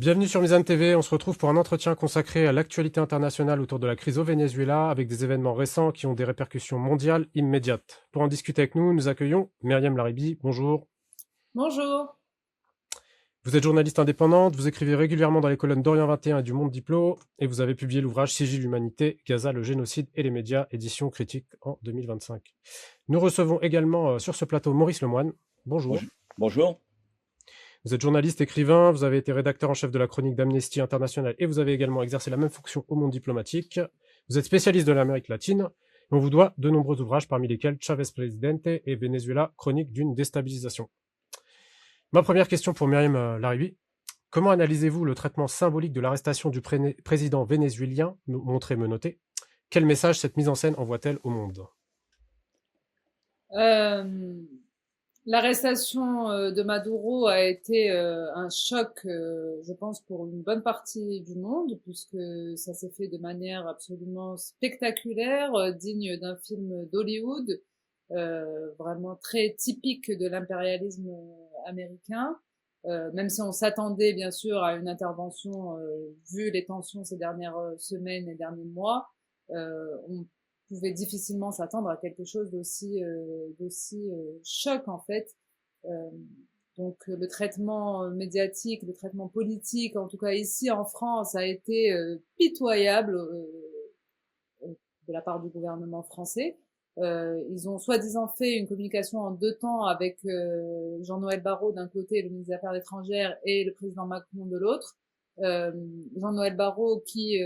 Bienvenue sur Mizan TV, on se retrouve pour un entretien consacré à l'actualité internationale autour de la crise au Venezuela, avec des événements récents qui ont des répercussions mondiales immédiates. Pour en discuter avec nous, nous accueillons Myriam Laribi. Bonjour. Bonjour. Vous êtes journaliste indépendante, vous écrivez régulièrement dans les colonnes d'Orient 21 et du Monde Diplo, et vous avez publié l'ouvrage Sigil l'humanité, Gaza, le génocide et les médias, édition critique en 2025. Nous recevons également sur ce plateau Maurice Lemoine. Bonjour. Bonjour. Bonjour. Vous êtes journaliste, écrivain, vous avez été rédacteur en chef de la chronique d'Amnesty International et vous avez également exercé la même fonction au monde diplomatique. Vous êtes spécialiste de l'Amérique latine et on vous doit de nombreux ouvrages parmi lesquels Chavez Presidente et Venezuela, chronique d'une déstabilisation. Ma première question pour Myriam Laribi. Comment analysez-vous le traitement symbolique de l'arrestation du président vénézuélien, montré menotté? Quel message cette mise en scène envoie-t-elle au monde? Euh, L'arrestation de Maduro a été un choc, je pense, pour une bonne partie du monde, puisque ça s'est fait de manière absolument spectaculaire, digne d'un film d'Hollywood, vraiment très typique de l'impérialisme américain. Même si on s'attendait bien sûr à une intervention, vu les tensions ces dernières semaines et derniers mois, on pouvait difficilement s'attendre à quelque chose d'aussi choc en fait. Euh, donc le traitement médiatique, le traitement politique, en tout cas ici en France, a été pitoyable de la part du gouvernement français. Ils ont soi-disant fait une communication en deux temps avec Jean-Noël Barrot d'un côté, le ministre des Affaires étrangères, et le président Macron de l'autre. Jean-Noël Barrot qui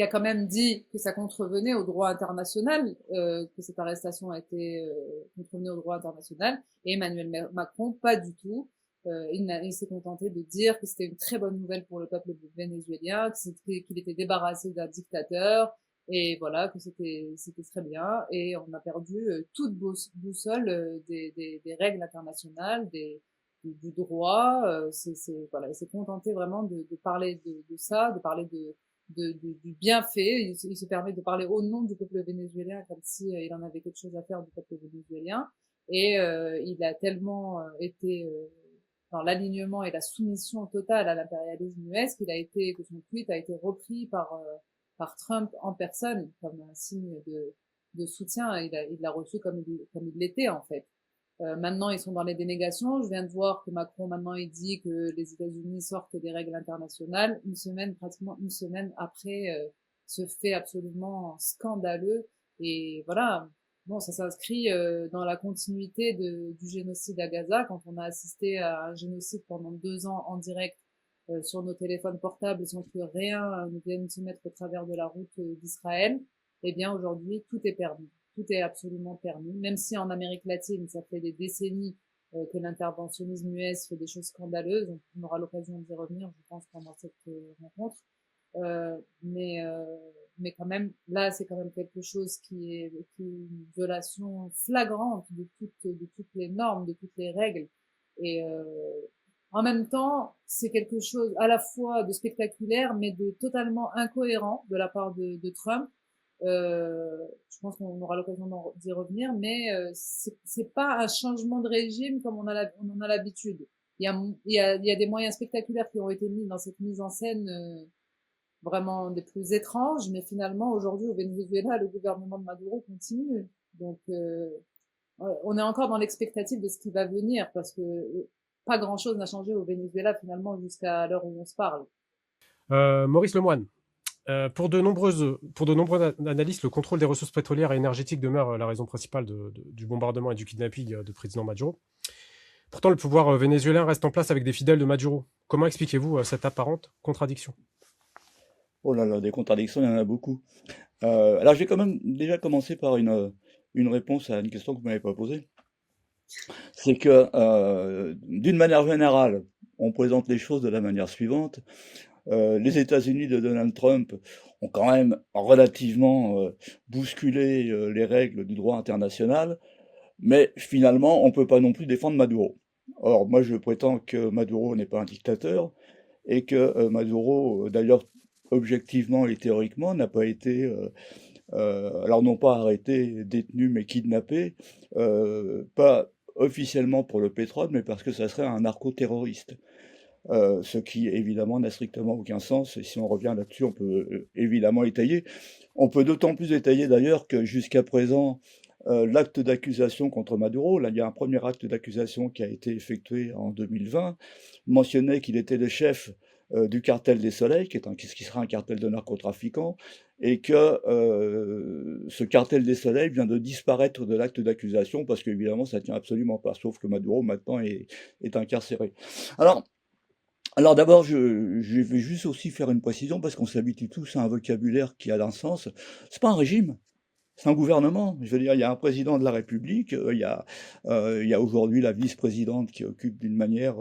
a quand même dit que ça contrevenait au droit international, que cette arrestation a été contrevenait au droit international, et Emmanuel Macron, pas du tout. Il s'est contenté de dire que c'était une très bonne nouvelle pour le peuple vénézuélien, qu'il était débarrassé d'un dictateur, et voilà, que c'était très bien. Et on a perdu toute boussole des règles internationales, du droit. Voilà, il s'est contenté vraiment de parler de ça, de parler du bienfait. Il se permet de parler au nom du peuple vénézuélien comme si il en avait quelque chose à faire du peuple vénézuélien. Et il a tellement été dans l'alignement et la soumission totale à l'impérialisme US que son tweet a été repris par Trump en personne comme un signe de soutien. Il l'a reçu comme il l'était en fait. Maintenant, ils sont dans les dénégations. Je viens de voir que Macron, maintenant, il dit que les États-Unis sortent des règles internationales. Pratiquement une semaine après ce fait absolument scandaleux. Et voilà, bon, ça s'inscrit dans la continuité du génocide à Gaza, quand on a assisté à un génocide pendant 2 ans en direct sur nos téléphones portables sans que rien ne vienne se mettre au travers de la route d'Israël. Eh bien, aujourd'hui, tout est permis. Tout est absolument permis, même si en Amérique latine, ça fait des décennies que l'interventionnisme US fait des choses scandaleuses. On aura l'occasion d'y revenir, je pense, pendant cette rencontre. Euh, mais, euh, mais quand même, là, c'est quand même quelque chose qui est une violation flagrante de toutes les normes, de toutes les règles. Et en même temps, c'est quelque chose à la fois de spectaculaire, mais de totalement incohérent de la part de Trump. Je pense qu'on aura l'occasion d'y revenir, mais c'est pas un changement de régime comme on en a l'habitude. Il y a des moyens spectaculaires qui ont été mis dans cette mise en scène vraiment des plus étranges, mais finalement aujourd'hui au Venezuela, le gouvernement de Maduro continue. Donc on est encore dans l'expectative de ce qui va venir, parce que pas grand-chose n'a changé au Venezuela finalement jusqu'à l'heure où on se parle. Maurice Lemoine. Pour de nombreux analystes, le contrôle des ressources pétrolières et énergétiques demeure la raison principale du bombardement et du kidnapping du président Maduro. Pourtant, le pouvoir vénézuélien reste en place avec des fidèles de Maduro. Comment expliquez-vous cette apparente contradiction? Oh là là, des contradictions, il y en a beaucoup. Alors, je vais quand même déjà commencer par une réponse à une question que vous m'avez pas posée. C'est que, d'une manière générale, on présente les choses de la manière suivante. Les États-Unis de Donald Trump ont quand même relativement bousculé les règles du droit international, mais finalement, on ne peut pas non plus défendre Maduro. Or, moi, je prétends que Maduro n'est pas un dictateur, et que Maduro, d'ailleurs, objectivement et théoriquement, n'a pas été, alors non pas arrêté, détenu, mais kidnappé, pas officiellement pour le pétrole, mais parce que ça serait un narco-terroriste. ce qui évidemment n'a strictement aucun sens. Et si on revient là-dessus, on peut évidemment étayer. On peut d'autant plus étayer d'ailleurs que jusqu'à présent, l'acte d'accusation contre Maduro, là il y a un premier acte d'accusation qui a été effectué en 2020, mentionnait qu'il était le chef du cartel des Soleils, qui sera un cartel de narcotrafiquants, et que ce cartel des Soleils vient de disparaître de l'acte d'accusation parce qu'évidemment ça tient absolument pas, sauf que Maduro maintenant est incarcéré. Alors d'abord, je vais juste aussi faire une précision parce qu'on s'habitue tous à un vocabulaire qui a un sens. C'est pas un régime, c'est un gouvernement. Je veux dire, il y a un président de la République, il y a aujourd'hui la vice-présidente qui occupe d'une manière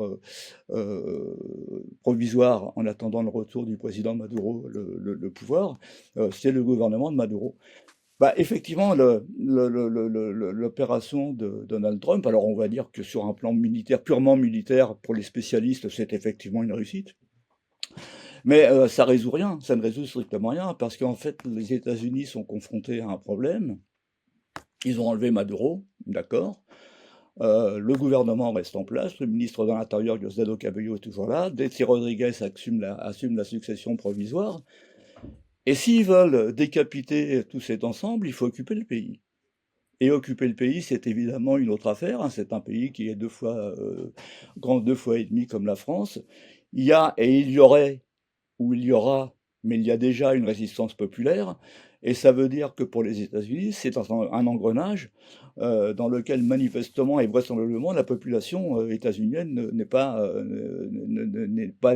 provisoire, en attendant le retour du président Maduro, le pouvoir. C'est le gouvernement de Maduro. Bah, effectivement, l'opération de Donald Trump, alors on va dire que sur un plan militaire, purement militaire, pour les spécialistes, c'est effectivement une réussite. Mais ça résout rien, ça ne résout strictement rien, parce qu'en fait, les États-Unis sont confrontés à un problème. Ils ont enlevé Maduro, d'accord. Le gouvernement reste en place, le ministre de l'Intérieur, Diosdado Cabello, est toujours là. Delcy Rodriguez assume la succession provisoire. Et s'ils veulent décapiter tout cet ensemble, il faut occuper le pays. Et occuper le pays, c'est évidemment une autre affaire, hein. C'est un pays qui est grand 2 fois et demi comme la France. Il y a, et il y aurait, ou il y aura, mais il y a déjà une résistance populaire, et ça veut dire que pour les États-Unis, c'est un engrenage dans lequel manifestement et vraisemblablement la population états-unienne n'est pas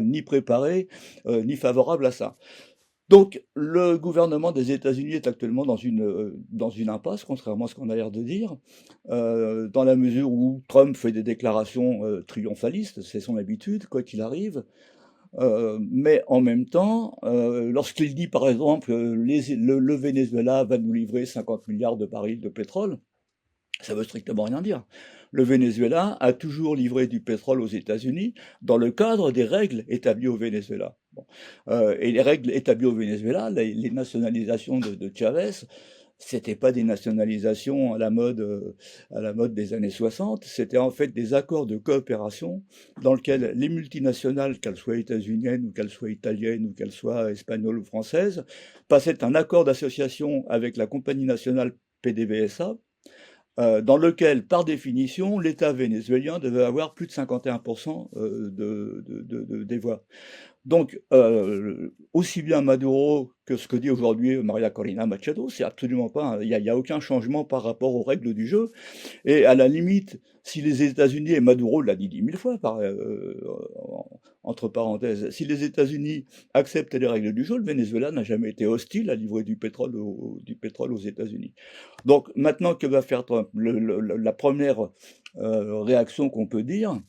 ni préparée ni favorable à ça. Donc, le gouvernement des États-Unis est actuellement dans une impasse, contrairement à ce qu'on a l'air de dire, dans la mesure où Trump fait des déclarations triomphalistes, c'est son habitude, quoi qu'il arrive. Mais en même temps, lorsqu'il dit par exemple le Venezuela va nous livrer 50 milliards de barils de pétrole, ça veut strictement rien dire. Le Venezuela a toujours livré du pétrole aux États-Unis dans le cadre des règles établies au Venezuela. Bon. Et les règles établies au Venezuela, les nationalisations de Chavez, c'était pas des nationalisations à la mode des années 60, c'était en fait des accords de coopération dans lesquels les multinationales, qu'elles soient états-uniennes ou qu'elles soient italiennes ou qu'elles soient espagnoles ou françaises, passaient un accord d'association avec la compagnie nationale PDVSA, dans lequel, par définition, l'État vénézuélien devait avoir plus de 51% des voix. Donc, aussi bien Maduro que ce que dit aujourd'hui Maria Corina Machado, c'est absolument pas, il y a aucun changement par rapport aux règles du jeu. Et à la limite, si les États-Unis, et Maduro l'a dit 10 000 fois, entre parenthèses, si les États-Unis acceptent les règles du jeu, le Venezuela n'a jamais été hostile à livrer du pétrole aux États-Unis. Donc maintenant, que va faire Trump? La première réaction qu'on peut dire,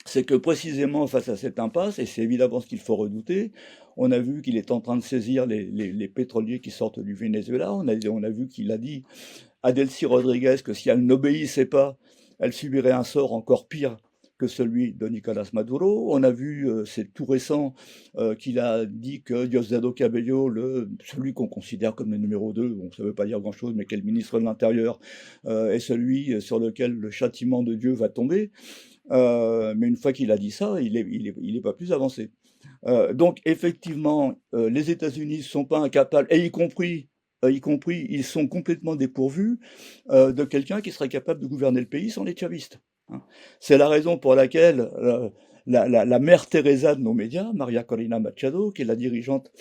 c'est que précisément face à cette impasse, et c'est évidemment ce qu'il faut redouter, on a vu qu'il est en train de saisir les pétroliers qui sortent du Venezuela, on a vu qu'il a dit à Delcy Rodriguez que si elle n'obéissait pas, elle subirait un sort encore pire que celui de Nicolas Maduro. On a vu, c'est tout récent, qu'il a dit que Diosdado Cabello, celui qu'on considère comme le numéro 2, bon, ça ne veut pas dire grand-chose, mais quel ministre de l'Intérieur, est celui sur lequel le châtiment de Dieu va tomber. Mais une fois qu'il a dit ça, il est pas plus avancé. Donc effectivement, les États-Unis ne sont pas incapables, et y compris, ils sont complètement dépourvus de quelqu'un qui serait capable de gouverner le pays sans les chavistes, hein. C'est la raison pour laquelle la mère Teresa de nos médias, Maria Corina Machado, qui est la dirigeante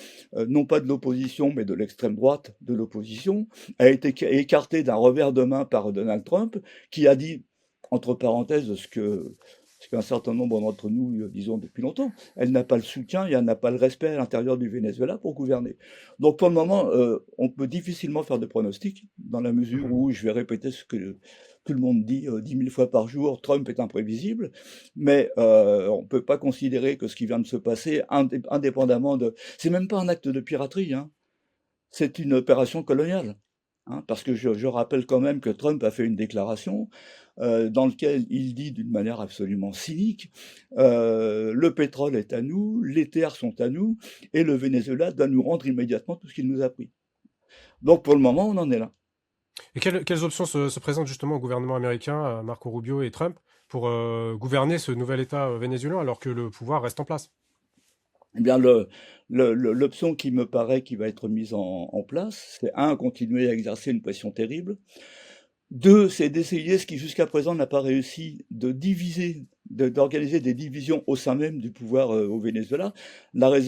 non pas de l'opposition, mais de l'extrême droite de l'opposition, a été écartée d'un revers de main par Donald Trump, qui a dit, entre parenthèses, ce qu'un certain nombre d'entre nous disons depuis longtemps, elle n'a pas le soutien et elle n'a pas le respect à l'intérieur du Venezuela pour gouverner. Donc pour le moment, on peut difficilement faire de pronostics, dans la mesure où, je vais répéter ce que tout le monde dit 10 000 fois par jour, Trump est imprévisible, mais on ne peut pas considérer que ce qui vient de se passer, indépendamment de... C'est même pas un acte de piraterie, hein. C'est une opération coloniale. Hein, parce que je rappelle quand même que Trump a fait une déclaration dans laquelle il dit d'une manière absolument cynique, le pétrole est à nous, les terres sont à nous, et le Venezuela doit nous rendre immédiatement tout ce qu'il nous a pris. Donc pour le moment, on en est là. Et quelles options se présentent justement au gouvernement américain, à Marco Rubio et Trump, pour gouverner ce nouvel État vénézuélien alors que le pouvoir reste en place? Eh bien, l'option qui me paraît qui va être mise en place, c'est un, continuer à exercer une pression terrible. Deux, c'est d'essayer ce qui jusqu'à présent n'a pas réussi, de diviser, d'organiser des divisions au sein même du pouvoir au Venezuela.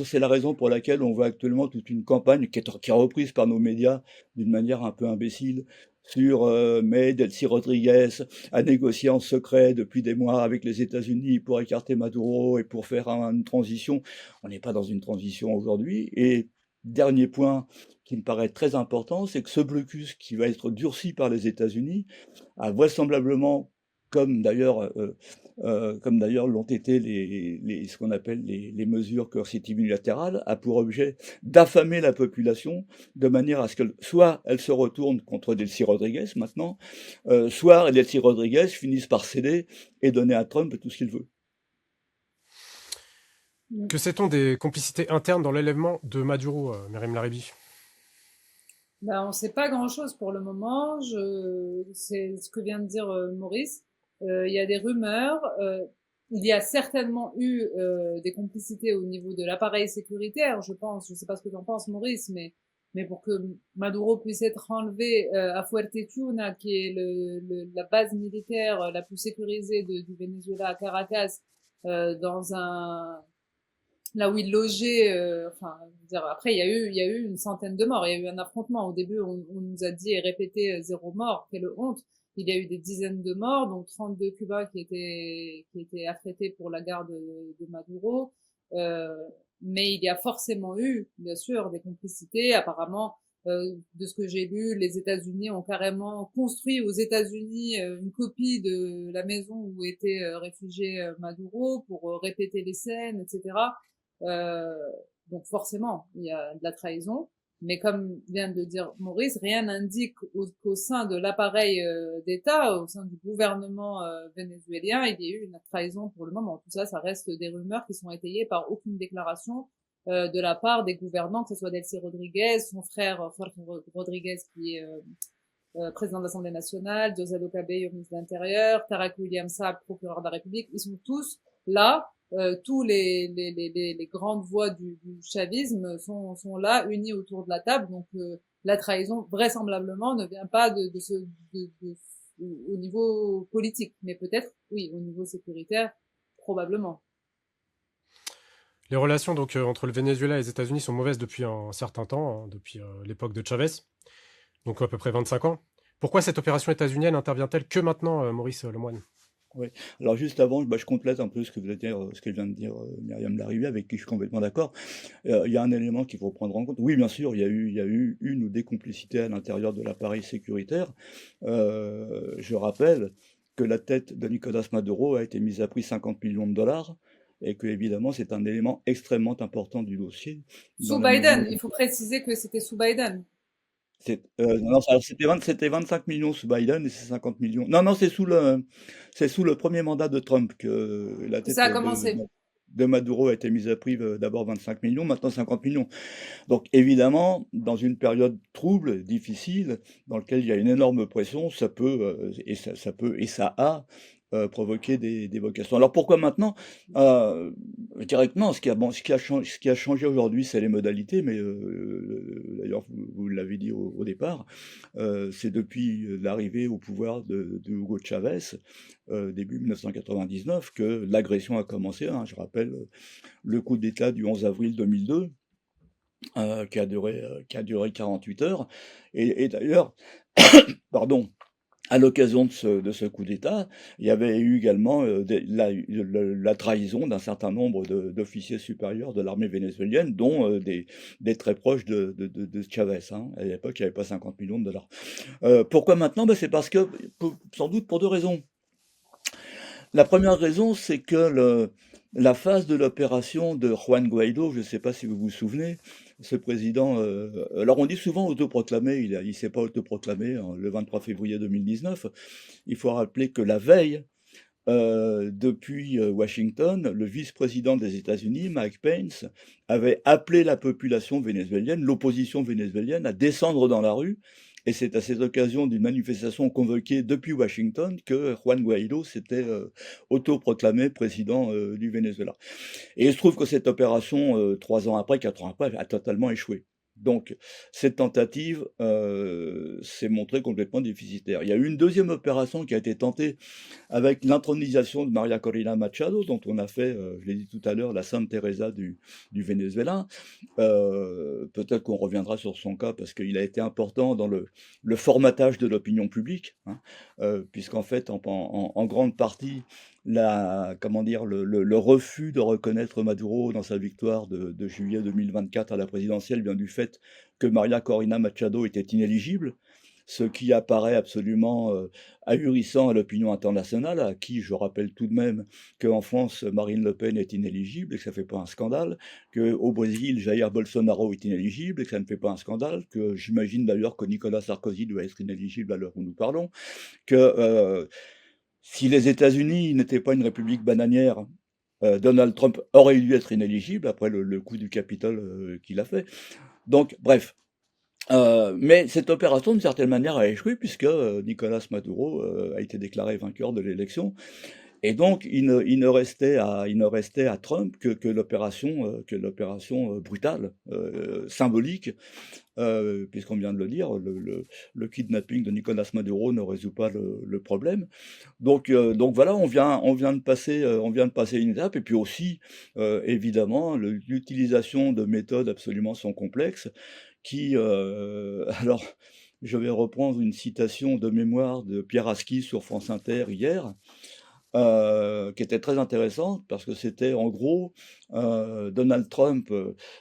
C'est la raison pour laquelle on voit actuellement toute une campagne qui est reprise par nos médias d'une manière un peu imbécile sur mais Delcy Rodriguez a négocié en secret depuis des mois avec les États-Unis pour écarter Maduro et pour faire une transition. On n'est pas dans une transition aujourd'hui. Et dernier point qui me paraît très important, c'est que ce blocus qui va être durci par les États-Unis a vraisemblablement, comme d'ailleurs l'ont été ce qu'on appelle les mesures coercitives unilatérales, a pour objet d'affamer la population de manière à ce que soit elle se retourne contre Delcy Rodriguez maintenant, soit Delcy Rodriguez finisse par céder et donner à Trump tout ce qu'il veut. Que sait-on des complicités internes dans l'élèvement de Maduro, Meryem Larebi? Ben, on sait pas grand-chose pour le moment. C'est ce que vient de dire Maurice. Il y a des rumeurs. Il y a certainement eu des complicités au niveau de l'appareil sécuritaire, je pense. Je sais pas ce que tu en penses, Maurice, mais pour que Maduro puisse être enlevé à Fuerte Tiuna, qui est la base militaire la plus sécurisée du Venezuela à Caracas, dans là où il logeait, enfin, je veux dire, après il y a eu une centaine de morts, il y a eu un affrontement. Au début, on nous a dit et répété 0 mort, quelle honte. Il y a eu des dizaines de morts, donc 32 Cubains qui étaient affrétés pour la garde de Maduro. Mais il y a forcément eu, bien sûr, des complicités. Apparemment, de ce que j'ai lu, les États-Unis ont carrément construit aux États-Unis une copie de la maison où était réfugié Maduro pour répéter les scènes, etc. Donc forcément, il y a de la trahison. Mais comme vient de le dire Maurice, rien n'indique qu'au sein de l'appareil d'État, au sein du gouvernement vénézuélien, il y ait eu une trahison pour le moment. Tout ça, ça reste des rumeurs qui sont étayées par aucune déclaration de la part des gouvernants, que ce soit Delcy Rodriguez, son frère Jorge Rodriguez qui est président de l'Assemblée nationale, Diosdado Cabello, ministre de l'Intérieur, Tarek William Saab, procureur de la République. Ils sont tous là. Tous les grandes voix du chavisme sont là, unis autour de la table. Donc la trahison, vraisemblablement, ne vient pas au niveau politique, mais peut-être, oui, au niveau sécuritaire, probablement. Les relations donc entre le Venezuela et les États-Unis sont mauvaises depuis un certain temps, hein, depuis l'époque de Chavez, donc à peu près 25 ans. Pourquoi cette opération états-unienne intervient-elle que maintenant, Maurice Lemoine? Oui. Alors juste avant, je complète un peu ce que vient de dire Myriam Larrivée, avec qui je suis complètement d'accord. Il y a un élément qu'il faut prendre en compte. Oui, bien sûr, il y a eu une ou des complicités à l'intérieur de l'appareil sécuritaire. Je rappelle que la tête de Nicolas Maduro a été mise à prix 50 millions de dollars et que évidemment c'est un élément extrêmement important du dossier. Sous Biden, il faut préciser que c'était sous Biden. Non, c'était 25 millions sous Biden et c'est 50 millions. Non, non, c'est sous le premier mandat de Trump que la tête Ça a commencé. de Maduro a été mise à prix, d'abord 25 millions, maintenant 50 millions. Donc évidemment, dans une période trouble, difficile, dans laquelle il y a une énorme pression, ça peut, et ça a provoqué des vocations. Alors pourquoi maintenant? Je dirais que non, ce qui a changé aujourd'hui, c'est les modalités, mais d'ailleurs, vous l'avez dit au départ, c'est depuis l'arrivée au pouvoir de Hugo Chavez, début 1999, que l'agression a commencé, hein. Je rappelle le coup d'État du 11 avril 2002, qui a duré 48 heures. Et d'ailleurs, pardon, à l'occasion de ce coup d'État, il y avait eu également la trahison d'un certain nombre d'officiers supérieurs de l'armée vénézuélienne, dont des très proches de Chavez, hein. À l'époque, il n'y avait pas 50 millions de dollars. Pourquoi maintenant? C'est parce que, sans doute pour deux raisons. La première raison, c'est que la phase de l'opération de Juan Guaido, je ne sais pas si vous vous souvenez, ce président, alors on dit souvent autoproclamé, il ne s'est pas autoproclamé le 23 février 2019. Il faut rappeler que la veille, depuis Washington, le vice-président des États-Unis, Mike Pence, avait appelé la population vénézuélienne, l'opposition vénézuélienne, à descendre dans la rue Et c'est à cette occasion d'une manifestation convoquée depuis Washington que Juan Guaido s'était autoproclamé président du Venezuela. Et il se trouve que cette opération, 3 ans après, 4 ans après, a totalement échoué. Donc, cette tentative s'est montrée complètement déficitaire. Il y a eu une deuxième opération qui a été tentée avec l'intronisation de Maria Corina Machado, dont on a fait, je l'ai dit tout à l'heure, la Sainte Teresa du Venezuela. Peut-être qu'on reviendra sur son cas parce qu'il a été important dans le formatage de l'opinion publique, hein, puisqu'en fait, en grande partie, le refus de reconnaître Maduro dans sa victoire de juillet 2024 à la présidentielle vient du fait que Maria Corina Machado était inéligible, ce qui apparaît absolument ahurissant à l'opinion internationale, à qui je rappelle tout de même qu'en France, Marine Le Pen est inéligible et que ça ne fait pas un scandale, qu'au Brésil, Jair Bolsonaro est inéligible et que ça ne fait pas un scandale, que j'imagine d'ailleurs que Nicolas Sarkozy doit être inéligible à l'heure où nous parlons, que si les États-Unis n'étaient pas une république bananière, Donald Trump aurait dû être inéligible après le coup du Capitole qu'il a fait. Donc, bref. Mais cette opération, d'une certaine manière, a échoué puisque Nicolas Maduro a été déclaré vainqueur de l'élection. Et donc, il ne restait à Trump que l'opération brutale, symbolique, puisqu'on vient de le dire, le kidnapping de Nicolas Maduro ne résout pas le problème. Donc voilà, on vient de passer une étape, et puis aussi, évidemment, l'utilisation de méthodes absolument sans complexe, qui, alors, je vais reprendre une citation de mémoire de Pierre Aski sur France Inter hier, qui était très intéressante parce que c'était en gros Donald Trump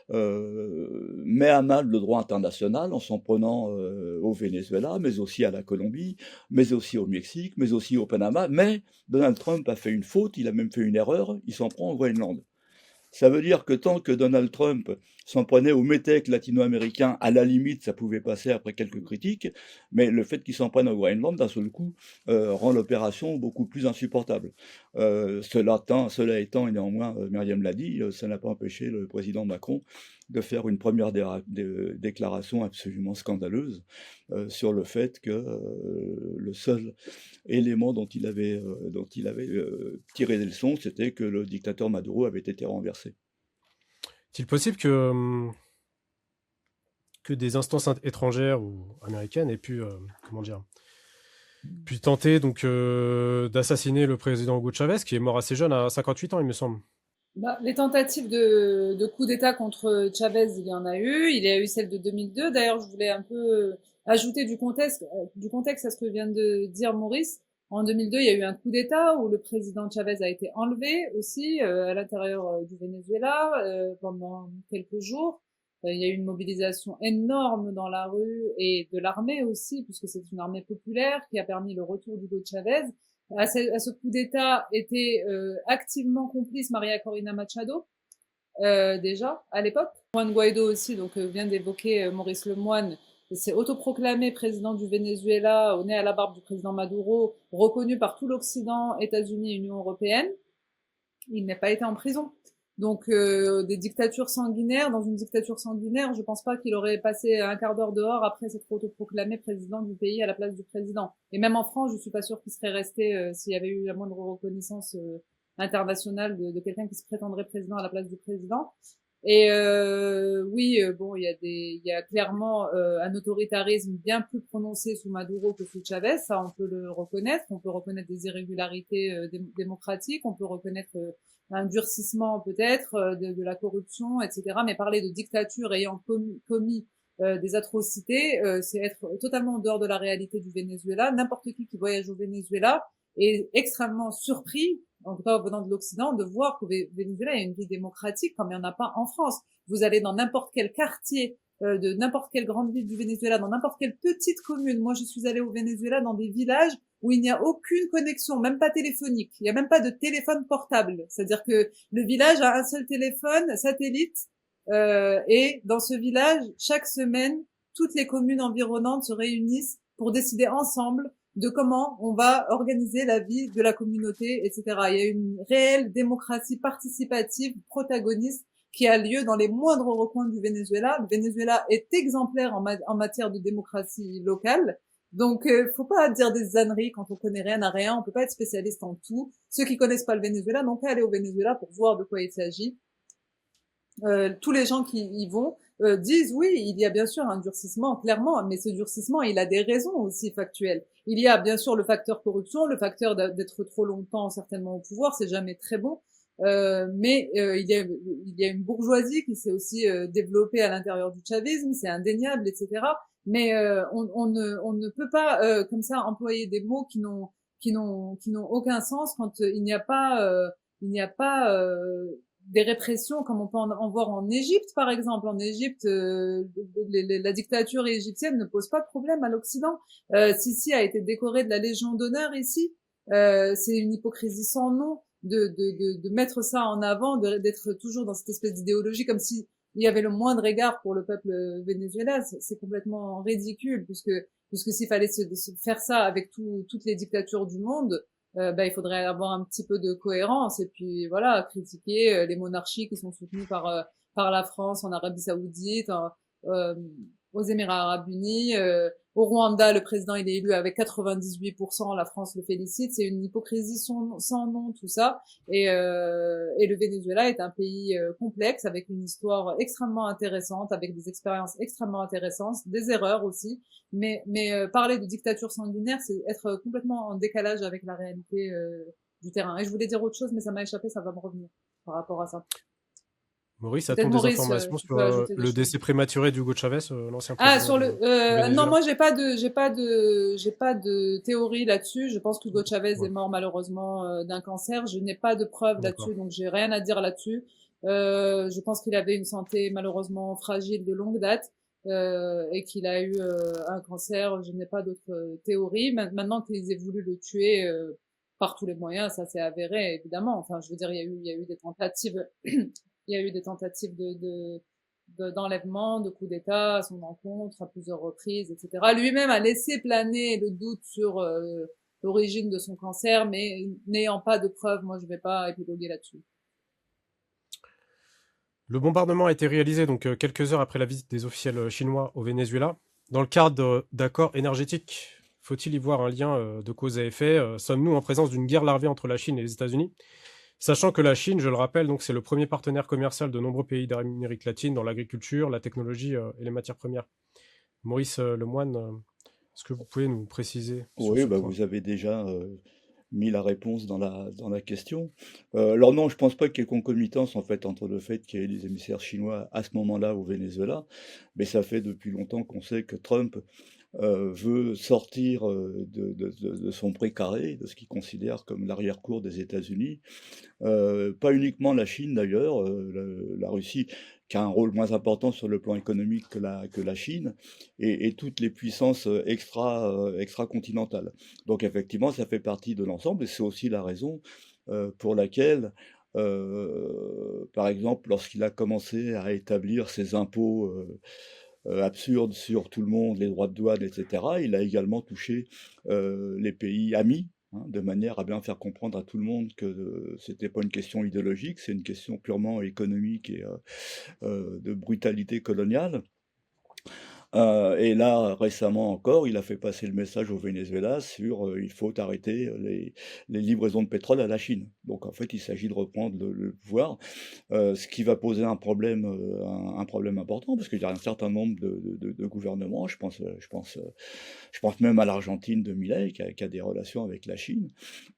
met à mal le droit international en s'en prenant au Venezuela, mais aussi à la Colombie, mais aussi au Mexique, mais aussi au Panama. Mais Donald Trump a fait une faute, il a même fait une erreur, il s'en prend au Groenland. Ça veut dire que tant que Donald Trump s'en prenait aux métèques latino-américains, à la limite, ça pouvait passer après quelques critiques, mais le fait qu'il s'en prenne au Groenland, d'un seul coup, rend l'opération beaucoup plus insupportable. Cela étant, et néanmoins, Myriam l'a dit, ça n'a pas empêché le président Macron de faire une première déclaration absolument scandaleuse sur le fait que le seul élément dont il avait tiré des leçons, c'était que le dictateur Maduro avait été renversé. Est-il possible que des instances étrangères ou américaines aient pu, pu tenter donc d'assassiner le président Hugo Chavez, qui est mort assez jeune, à 58 ans, il me semble. Bah, les tentatives de coup d'État contre Chavez, il y en a eu. Il y a eu celle de 2002. D'ailleurs, je voulais un peu ajouter du contexte à ce que vient de dire Maurice. En 2002, il y a eu un coup d'État où le président Chavez a été enlevé aussi à l'intérieur du Venezuela pendant quelques jours. Il y a eu une mobilisation énorme dans la rue et de l'armée aussi, puisque c'est une armée populaire qui a permis le retour d'Hugo Chavez. À ce coup d'État était activement complice Maria Corina Machado, déjà, à l'époque. Juan Guaido aussi, donc vient d'évoquer Maurice Lemoine, s'est autoproclamé président du Venezuela, au nez à la barbe du président Maduro, reconnu par tout l'Occident, États-Unis et Union européenne. Il n'a pas été en prison. Donc des dictatures sanguinaires, dans une dictature sanguinaire, je pense pas qu'il aurait passé un quart d'heure dehors après s'être autoproclamé président du pays à la place du président. Et même en France, je suis pas sûre qu'il serait resté s'il y avait eu la moindre reconnaissance internationale de quelqu'un qui se prétendrait président à la place du président. Et oui, bon, il y a clairement un autoritarisme bien plus prononcé sous Maduro que sous Chavez, ça on peut le reconnaître. On peut reconnaître des irrégularités démocratiques, on peut reconnaître un durcissement peut-être de la corruption, etc. Mais parler de dictature ayant commis des atrocités, c'est être totalement en dehors de la réalité du Venezuela. N'importe qui voyage au Venezuela est extrêmement surpris, en tout cas venant de l'Occident, de voir qu'au Venezuela, il y a une vie démocratique comme il n'y en a pas en France. Vous allez dans n'importe quel quartier de n'importe quelle grande ville du Venezuela, dans n'importe quelle petite commune. Moi, je suis allée au Venezuela dans des villages où il n'y a aucune connexion, même pas téléphonique. Il n'y a même pas de téléphone portable. C'est-à-dire que le village a un seul téléphone satellite et dans ce village, chaque semaine, toutes les communes environnantes se réunissent pour décider ensemble de comment on va organiser la vie de la communauté, etc. Il y a une réelle démocratie participative, protagoniste, qui a lieu dans les moindres recoins du Venezuela. Le Venezuela est exemplaire en matière de démocratie locale. Donc, faut pas dire des âneries quand on connaît rien à rien. On peut pas être spécialiste en tout. Ceux qui connaissent pas le Venezuela n'ont qu'à aller au Venezuela pour voir de quoi il s'agit. Tous les gens qui y vont disent oui, il y a bien sûr un durcissement, clairement, mais ce durcissement, il a des raisons aussi factuelles. Il y a bien sûr le facteur corruption, le facteur d'être trop longtemps certainement au pouvoir, c'est jamais très bon. Mais il y a une bourgeoisie qui s'est aussi développée à l'intérieur du chavisme, c'est indéniable, etc. Mais on ne peut pas comme ça employer des mots qui n'ont aucun sens quand il n'y a pas des répressions comme on peut en voir en Égypte, par exemple. En Égypte, la dictature égyptienne ne pose pas de problème à l'Occident. Sisi a été décoré de la Légion d'honneur ici. C'est une hypocrisie sans nom de mettre ça en avant, d'être toujours dans cette espèce d'idéologie comme si il y avait le moindre égard pour le peuple vénézuélien. C'est complètement ridicule puisque s'il fallait se faire ça avec toutes les dictatures du monde, il faudrait avoir un petit peu de cohérence et puis voilà, critiquer les monarchies qui sont soutenues par la France en Arabie Saoudite, euh, aux Émirats Arabes Unis, au Rwanda, le président il est élu avec 98%, la France le félicite, c'est une hypocrisie sans nom tout ça. Et le Venezuela est un pays complexe avec une histoire extrêmement intéressante, avec des expériences extrêmement intéressantes, des erreurs aussi. Mais parler de dictature sanguinaire, c'est être complètement en décalage avec la réalité du terrain. Et je voulais dire autre chose, mais ça m'a échappé, ça va me revenir par rapport à ça. Maurice, Peut-être a-t-on des Maurice, informations tu sur peux ajouter des le choses. décès prématuré d'Hugo Chavez, l'ancien Ah, président sur le, du non, Venezuela? moi j'ai pas de théorie là-dessus. Je pense qu'Hugo Chavez Ouais, est mort malheureusement d'un cancer. Je n'ai pas de preuves d'accord. là-dessus, donc j'ai rien à dire là-dessus. Je pense qu'il avait une santé malheureusement fragile de longue date et qu'il a eu un cancer. Je n'ai pas d'autres théories. Maintenant qu'ils aient voulu le tuer par tous les moyens, ça s'est avéré évidemment. Enfin, je veux dire, il y a eu des tentatives, il y a eu des tentatives d'enlèvement, de coup d'État à son encontre à plusieurs reprises, etc. Lui-même a laissé planer le doute sur l'origine de son cancer, mais n'ayant pas de preuves, moi je vais pas épiloguer là-dessus. Le bombardement a été réalisé donc quelques heures après la visite des officiels chinois au Venezuela. Dans le cadre d'accords énergétiques, faut-il y voir un lien de cause à effet? Sommes-nous en présence d'une guerre larvée entre la Chine et les États-Unis? Sachant que la Chine, je le rappelle, donc c'est le premier partenaire commercial de nombreux pays d'Amérique latine dans l'agriculture, la technologie et les matières premières. Maurice Lemoine, est-ce que vous pouvez nous préciser sur Oui, ce bah, point? vous avez déjà mis la réponse dans la question. Alors non, je pense pas qu'il y ait concomitance en fait entre le fait qu'il y ait des émissaires chinois à ce moment-là au Venezuela, mais ça fait depuis longtemps qu'on sait que Trump veut sortir de son précaré, de ce qu'il considère comme l'arrière-cour des États-Unis. Pas uniquement la Chine d'ailleurs, la Russie qui a un rôle moins important sur le plan économique que la Chine, et toutes les puissances extra-continentales. Donc effectivement, ça fait partie de l'ensemble, et c'est aussi la raison pour laquelle, par exemple, lorsqu'il a commencé à établir ses impôts absurdes sur tout le monde, les droits de douane, etc., il a également touché les pays amis, hein, de manière à bien faire comprendre à tout le monde que c'était pas une question idéologique, c'est une question purement économique et de brutalité coloniale. Et là, récemment encore, il a fait passer le message au Venezuela sur il faut arrêter les livraisons de pétrole à la Chine. Donc en fait, il s'agit de reprendre le pouvoir, ce qui va poser un problème important, parce qu'il y a un certain nombre de gouvernements, je pense même à l'Argentine de Milei, qui a des relations avec la Chine.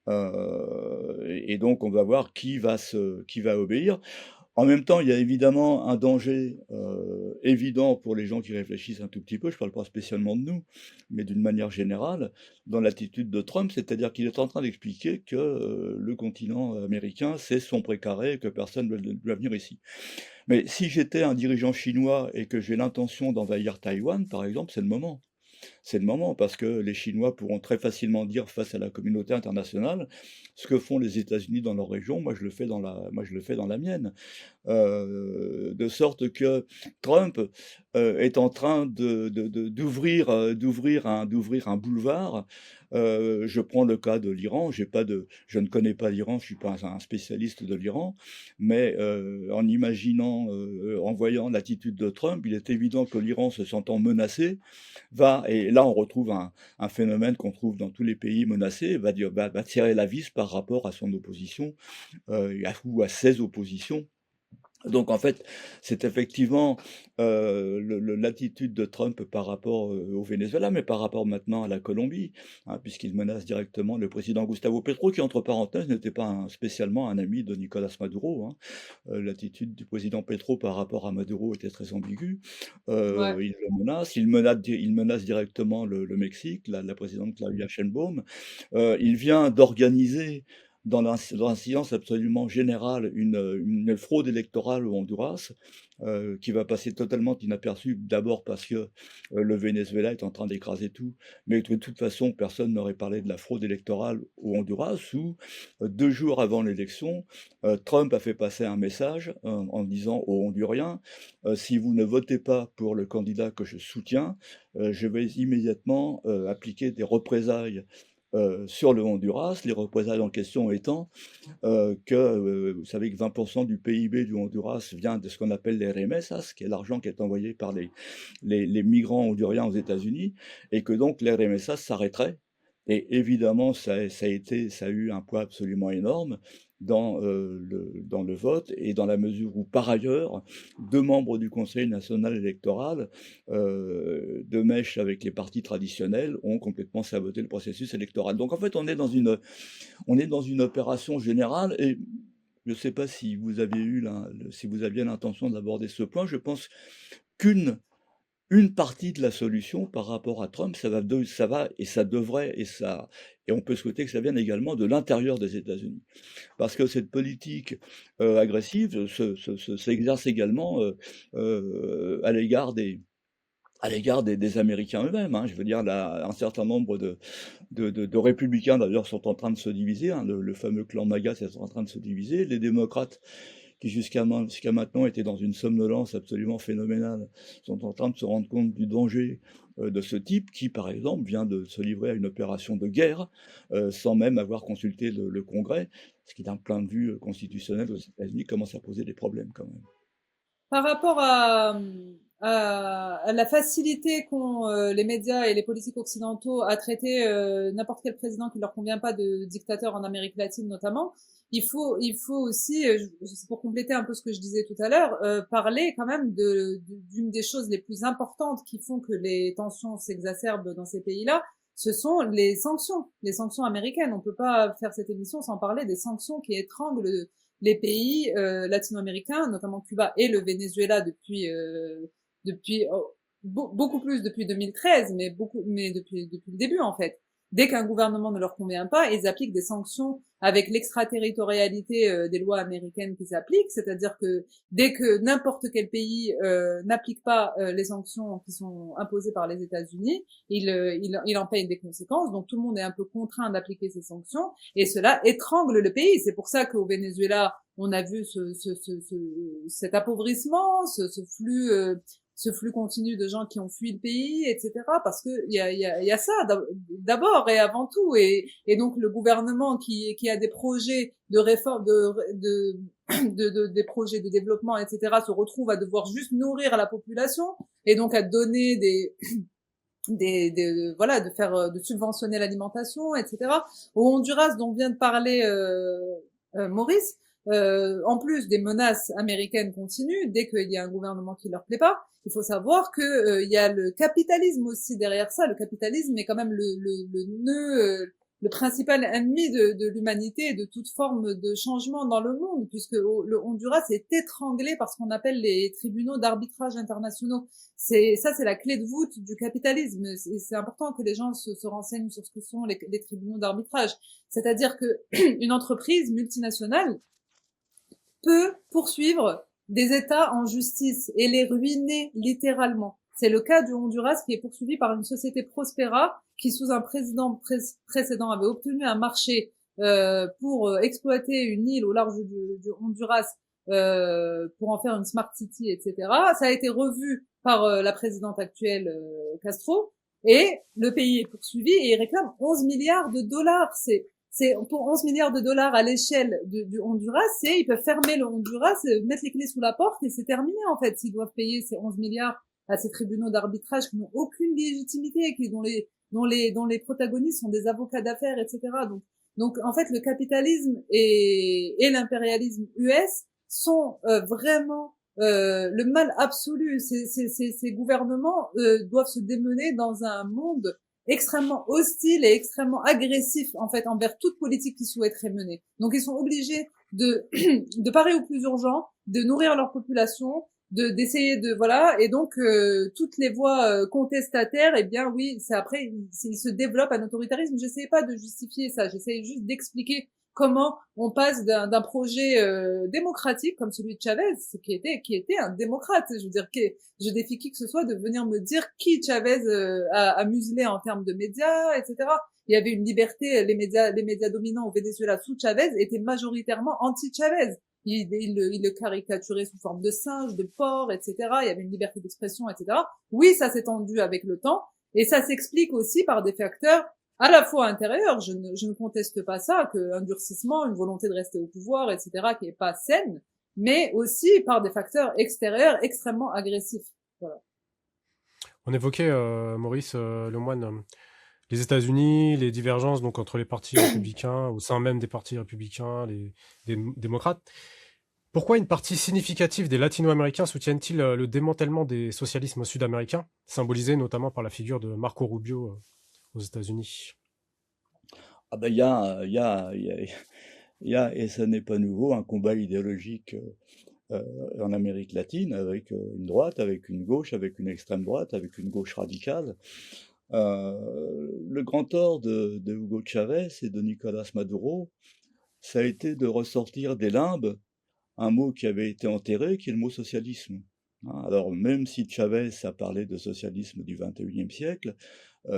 Et donc on va voir qui va obéir. En même temps, il y a évidemment un danger évident pour les gens qui réfléchissent un tout petit peu, je ne parle pas spécialement de nous, mais d'une manière générale, dans l'attitude de Trump, c'est-à-dire qu'il est en train d'expliquer que le continent américain, c'est son précaré et que personne ne doit venir ici. Mais si j'étais un dirigeant chinois et que j'ai l'intention d'envahir Taïwan, par exemple, c'est le moment. c'est le moment, parce que les Chinois pourront très facilement dire face à la communauté internationale ce que font les États-Unis dans leur région, moi je le fais dans la mienne. De sorte que Trump est en train d'ouvrir un boulevard. Je prends le cas de l'Iran. Je ne connais pas l'Iran, je suis pas un spécialiste de l'Iran, mais en imaginant, en voyant l'attitude de Trump, il est évident que l'Iran, se sentant menacé, et là on retrouve un phénomène qu'on trouve dans tous les pays menacés, va tirer la vis par rapport à son opposition, ou à ses oppositions. Donc en fait, c'est effectivement l'attitude de Trump par rapport au Venezuela, mais par rapport maintenant à la Colombie, hein, puisqu'il menace directement le président Gustavo Petro, qui entre parenthèses n'était pas spécialement un ami de Nicolas Maduro, hein. L'attitude du président Petro par rapport à Maduro était très ambiguë. Ouais. Il le menace, il menace directement le Mexique, la présidente Claudia Sheinbaum. Il vient d'organiser dans un silence absolument général, une fraude électorale au Honduras, qui va passer totalement inaperçue, d'abord parce que le Venezuela est en train d'écraser tout, mais de toute façon, personne n'aurait parlé de la fraude électorale au Honduras, où 2 jours avant l'élection, Trump a fait passer un message en disant aux Honduriens, si vous ne votez pas pour le candidat que je soutiens, je vais immédiatement appliquer des représailles sur le Honduras, les représailles en question étant vous savez que 20% du PIB du Honduras vient de ce qu'on appelle les remesas, qui est l'argent qui est envoyé par les migrants honduriens aux États-Unis, et que donc les remesas s'arrêteraient. Et évidemment, ça a eu un poids absolument énorme dans le vote, et dans la mesure où, par ailleurs, 2 membres du Conseil national électoral, de mèche avec les partis traditionnels, ont complètement saboté le processus électoral. Donc en fait, on est dans une opération générale, et je ne sais pas si vous si vous aviez l'intention d'aborder ce point. Je pense qu'une partie de la solution par rapport à Trump, ça va et ça devrait, et on peut souhaiter que ça vienne également de l'intérieur des États-Unis. Parce que cette politique agressive s'exerce également à l'égard des Américains eux-mêmes, hein. Je veux dire, un certain nombre de républicains, d'ailleurs, sont en train de se diviser, hein. Le fameux clan MAGA est en train de se diviser. Les démocrates, qui jusqu'à maintenant étaient dans une somnolence absolument phénoménale, sont en train de se rendre compte du danger de ce type, qui, par exemple, vient de se livrer à une opération de guerre sans même avoir consulté le Congrès, ce qui, d'un point de vue constitutionnel aux États-Unis, commence à poser des problèmes quand même. Par rapport à la facilité qu'ont les médias et les politiques occidentaux à traiter n'importe quel président qui leur convient pas de dictateur en Amérique latine notamment, il faut aussi, c'est pour compléter un peu ce que je disais tout à l'heure, parler quand même d'une des choses les plus importantes qui font que les tensions s'exacerbent dans ces pays-là. Ce sont les sanctions américaines. On peut pas faire cette émission sans parler des sanctions qui étranglent les pays latino-américains, notamment Cuba et le Venezuela depuis beaucoup plus depuis 2013, mais depuis le début en fait. Dès qu'un gouvernement ne leur convient pas, ils appliquent des sanctions avec l'extraterritorialité des lois américaines qui s'appliquent, c'est-à-dire que dès que n'importe quel pays n'applique pas les sanctions qui sont imposées par les États-Unis, il en paye des conséquences. Donc tout le monde est un peu contraint d'appliquer ces sanctions, et cela étrangle le pays. C'est pour ça qu'au Venezuela, on a vu cet appauvrissement, ce flux continu de gens qui ont fui le pays, etc. Parce que il y a ça d'abord et avant tout, et donc le gouvernement qui a des projets de réforme, des projets de développement, etc. se retrouve à devoir juste nourrir la population et donc à donner voilà, de subventionner l'alimentation, etc. Au Honduras, dont vient de parler Maurice, en plus des menaces américaines continues, dès qu'il y a un gouvernement qui leur plaît pas, il faut savoir que il y a le capitalisme aussi derrière ça. Le capitalisme est quand même le nœud, le principal ennemi de l'humanité et de toute forme de changement dans le monde, puisque le Honduras est étranglé par ce qu'on appelle les tribunaux d'arbitrage internationaux. C'est la clé de voûte du capitalisme. C'est important que les gens se renseignent sur ce que sont les tribunaux d'arbitrage. C'est-à-dire que une entreprise multinationale peut poursuivre des États en justice et les ruiner littéralement. C'est le cas du Honduras qui est poursuivi par une société Prospera qui, sous un président précédent, avait obtenu un marché pour exploiter une île au large du Honduras pour en faire une smart city, etc. Ça a été revu par la présidente actuelle Castro, et le pays est poursuivi et il réclame 11 milliards de dollars. C'est pour 11 milliards de dollars à l'échelle du Honduras, ils peuvent fermer le Honduras, mettre les clés sous la porte et c'est terminé en fait. S'ils doivent payer ces 11 milliards à ces tribunaux d'arbitrage qui n'ont aucune légitimité, dont les protagonistes sont des avocats d'affaires, etc. Donc en fait, le capitalisme et l'impérialisme US sont vraiment le mal absolu. Ces gouvernements doivent se démener dans un monde extrêmement hostile et extrêmement agressif en fait envers toute politique qu'ils souhaiteraient mener. Donc ils sont obligés de parer au plus urgent, de nourrir leur population, d'essayer de voilà, et donc toutes les voies contestataires, eh bien oui, c'est après il se développe un autoritarisme. J'essayais pas de justifier ça, j'essayais juste d'expliquer comment on passe d'un projet démocratique comme celui de Chavez, qui était un démocrate. Je veux dire, je défie qui que ce soit de venir me dire qui Chavez a muselé en termes de médias, etc. Il y avait une liberté, les médias dominants au Venezuela sous Chavez étaient majoritairement anti-Chavez. Il le caricaturait sous forme de singe, de porc, etc. Il y avait une liberté d'expression, etc. Oui, ça s'est tendu avec le temps, et ça s'explique aussi par des facteurs à la fois intérieurs. Je ne conteste pas ça, qu'un durcissement, une volonté de rester au pouvoir, etc., qui est pas saine, mais aussi par des facteurs extérieurs extrêmement agressifs. Voilà. On évoquait, Maurice Lemoine, les États-Unis, les divergences donc entre les partis républicains, au sein même des partis républicains, des démocrates. Pourquoi une partie significative des latino-américains soutiennent-ils le démantèlement des socialismes sud-américains, symbolisé notamment par la figure de Marco Rubio aux États-Unis? Ah ben, et ça n'est pas nouveau, un combat idéologique en Amérique latine, avec une droite, avec une gauche, avec une extrême droite, avec une gauche radicale. Le grand tort de Hugo Chavez et de Nicolás Maduro, ça a été de ressortir des limbes un mot qui avait été enterré, qui est le mot socialisme. Alors, même si Chavez a parlé de socialisme du XXIe siècle,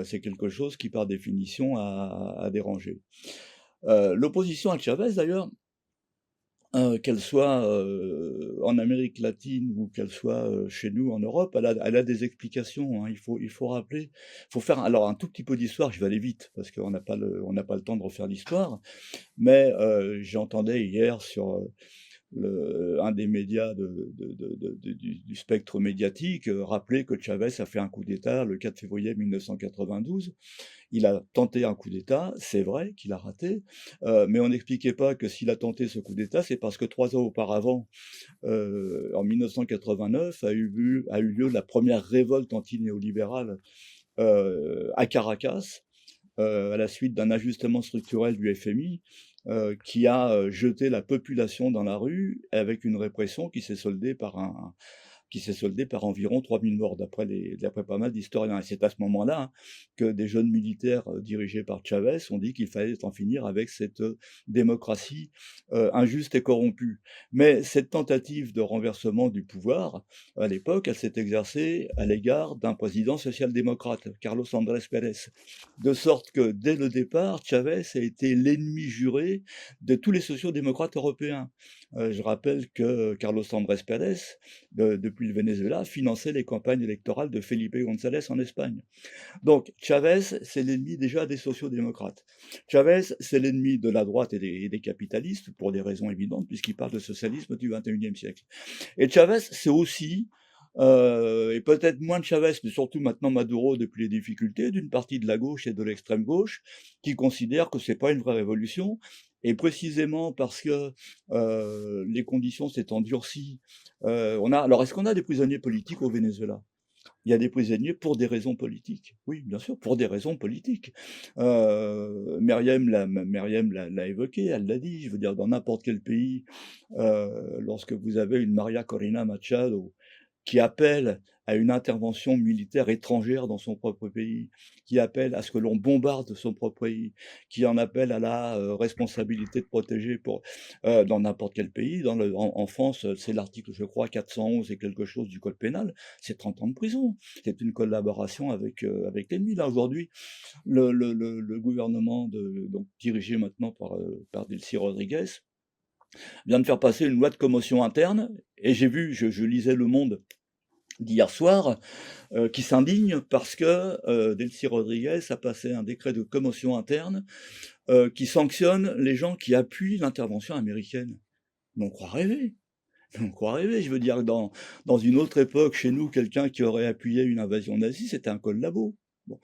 c'est quelque chose qui, par définition, a dérangé. L'opposition à Chavez, d'ailleurs, qu'elle soit en Amérique latine ou qu'elle soit chez nous en Europe, elle a des explications. Hein. Il faut rappeler, faut faire alors un tout petit peu d'histoire. Je vais aller vite parce qu'on n'a pas le temps de refaire l'histoire. Mais j'entendais hier sur un des médias du spectre médiatique rappeler que Chavez a fait un coup d'État le 4 février 1992. Il a tenté un coup d'État, c'est vrai qu'il a raté, mais on n'expliquait pas que s'il a tenté ce coup d'État, c'est parce que 3 ans auparavant, en 1989, a eu lieu la première révolte anti-néolibérale à Caracas, à la suite d'un ajustement structurel du FMI, qui a jeté la population dans la rue avec une répression qui s'est soldée par environ 3000 morts, d'après pas mal d'historiens. Et c'est à ce moment-là que des jeunes militaires dirigés par Chavez ont dit qu'il fallait en finir avec cette démocratie injuste et corrompue. Mais cette tentative de renversement du pouvoir, à l'époque, elle s'est exercée à l'égard d'un président social-démocrate, Carlos Andrés Pérez. De sorte que, dès le départ, Chavez a été l'ennemi juré de tous les sociaux-démocrates européens. Je rappelle que Carlos Andrés Pérez, depuis le Venezuela, finançait les campagnes électorales de Felipe González en Espagne. Donc Chavez, c'est l'ennemi déjà des sociaux-démocrates. Chavez, c'est l'ennemi de la droite et des capitalistes, pour des raisons évidentes, puisqu'il parle de socialisme du XXIe siècle. Et Chavez, c'est aussi, et peut-être moins de Chavez, mais surtout maintenant Maduro depuis les difficultés, d'une partie de la gauche et de l'extrême gauche, qui considèrent que c'est pas une vraie révolution, et précisément parce que les conditions s'étant endurcies, alors est-ce qu'on a des prisonniers politiques au Venezuela? Il y a des prisonniers pour des raisons politiques. Oui, bien sûr, pour des raisons politiques. Myriam l'a évoqué, elle l'a dit. Je veux dire, dans n'importe quel pays, lorsque vous avez une Maria Corina Machado qui appelle à une intervention militaire étrangère dans son propre pays, qui appelle à ce que l'on bombarde son propre pays, qui en appelle à la responsabilité de protéger dans n'importe quel pays. En France, c'est l'article, je crois, 411 et quelque chose du code pénal, c'est 30 ans de prison. C'est une collaboration avec l'ennemi. Là, aujourd'hui, le gouvernement, donc dirigé maintenant par Delcy Rodriguez, vient de faire passer une loi de commotion interne, et j'ai vu, je lisais Le Monde d'hier soir, qui s'indigne parce que Delcy Rodriguez a passé un décret de commotion interne qui sanctionne les gens qui appuient l'intervention américaine. Mais on croit rêver. On croit rêver. Je veux dire, dans une autre époque, chez nous, quelqu'un qui aurait appuyé une invasion nazie, c'était un collabo. Bon.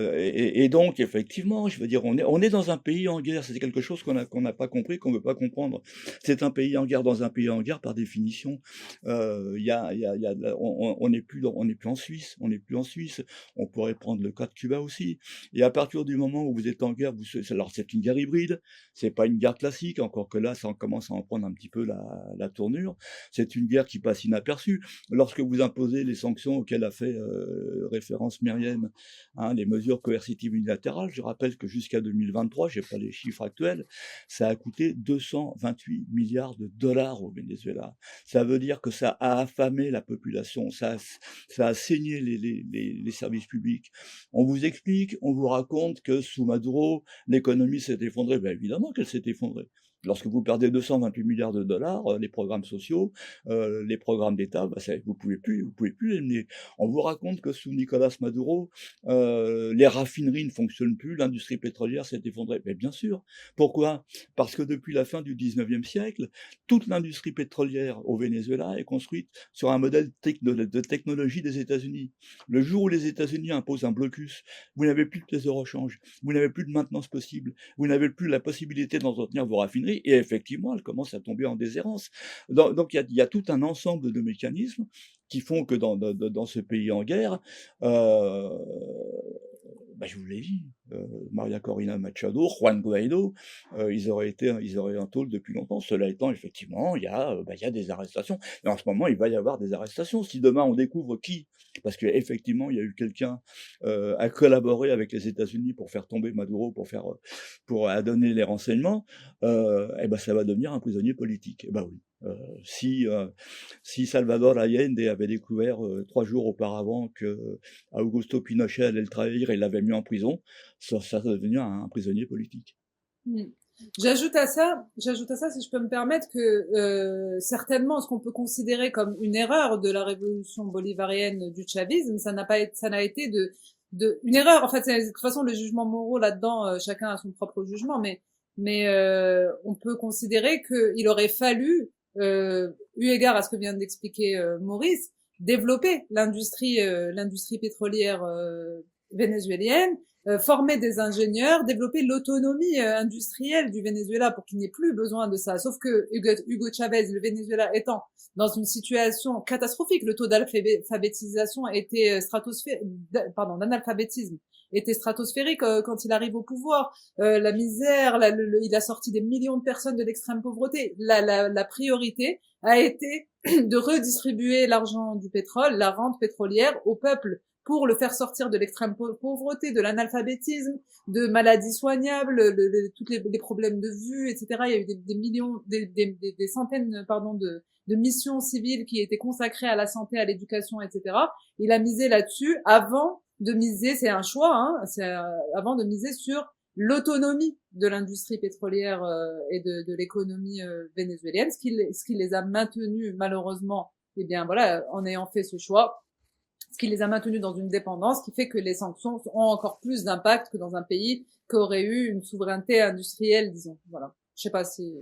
Et donc, effectivement, je veux dire, on est dans un pays en guerre. C'est quelque chose qu'on n'a pas compris, qu'on veut pas comprendre. C'est un pays en guerre dans un pays en guerre, par définition. On n'est plus en Suisse. On n'est plus en Suisse. On pourrait prendre le cas de Cuba aussi. Et à partir du moment où vous êtes en guerre, alors c'est une guerre hybride. C'est pas une guerre classique, encore que là, ça commence à en prendre un petit peu la tournure. C'est une guerre qui passe inaperçue. Lorsque vous imposez les sanctions auxquelles a fait référence Myriam, les mesures coercitives unilatérales, je rappelle que jusqu'à 2023, j'ai pas les chiffres actuels, ça a coûté 228 milliards de dollars au Venezuela. Ça veut dire que ça a affamé la population, ça a saigné les services publics. On vous explique, on vous raconte que sous Maduro, l'économie s'est effondrée. Ben évidemment qu'elle s'est effondrée. Lorsque vous perdez 228 milliards de dollars, les programmes sociaux, les programmes d'État, vous pouvez plus les mener. On vous raconte que sous Nicolas Maduro, les raffineries ne fonctionnent plus, l'industrie pétrolière s'est effondrée. Mais bien sûr. Pourquoi? Parce que depuis la fin du 19e siècle, toute l'industrie pétrolière au Venezuela est construite sur un modèle de technologie des États-Unis. Le jour où les États-Unis imposent un blocus, vous n'avez plus de pièces de rechange, vous n'avez plus de maintenance possible, vous n'avez plus la possibilité d'entretenir vos raffineries, et effectivement, elles commencent à tomber en déshérence. Donc il y a tout un ensemble de mécanismes qui font que dans ce pays en guerre, je vous l'ai dit, Maria Corina Machado, Juan Guaido, ils auraient un taule depuis longtemps. Cela étant, effectivement, il y a des arrestations. Et en ce moment, il va y avoir des arrestations. Si demain on découvre qui, parce qu'effectivement, il y a eu quelqu'un à collaborer avec les États-Unis pour faire tomber Maduro, pour donner les renseignements, ça va devenir un prisonnier politique. Oui. Si Salvador Allende avait découvert 3 jours auparavant que Augusto Pinochet allait le trahir et l'avait mis en prison, ça va devenir un prisonnier politique. J'ajoute à ça, si je peux me permettre, que certainement ce qu'on peut considérer comme une erreur de la révolution bolivarienne du chavisme, ça n'a été une erreur. En fait, de toute façon, le jugement moraux là-dedans, chacun a son propre jugement, mais on peut considérer qu'il aurait fallu, eu égard à ce que vient d'expliquer Maurice, développer l'industrie pétrolière vénézuélienne, former des ingénieurs, développer l'autonomie industrielle du Venezuela pour qu'il n'ait plus besoin de ça. Sauf que Hugo Chavez, le Venezuela étant dans une situation catastrophique, le taux d'alphabétisation était d'analphabétisme était stratosphérique quand il arrive au pouvoir. La misère, il a sorti des millions de personnes de l'extrême pauvreté. La priorité a été de redistribuer l'argent du pétrole, la rente pétrolière au peuple, pour le faire sortir de l'extrême pauvreté, de l'analphabétisme, de maladies soignables, tous les problèmes de vue, etc. Il y a eu des millions, des centaines, de missions civiles qui étaient consacrées à la santé, à l'éducation, etc. Il a misé là-dessus avant de miser, c'est un choix, avant de miser sur l'autonomie de l'industrie pétrolière et de l'économie vénézuélienne, ce qui les a maintenus malheureusement, en ayant fait ce choix, ce qui les a maintenus dans une dépendance qui fait que les sanctions ont encore plus d'impact que dans un pays qui aurait eu une souveraineté industrielle, disons. Voilà. Je sais pas si...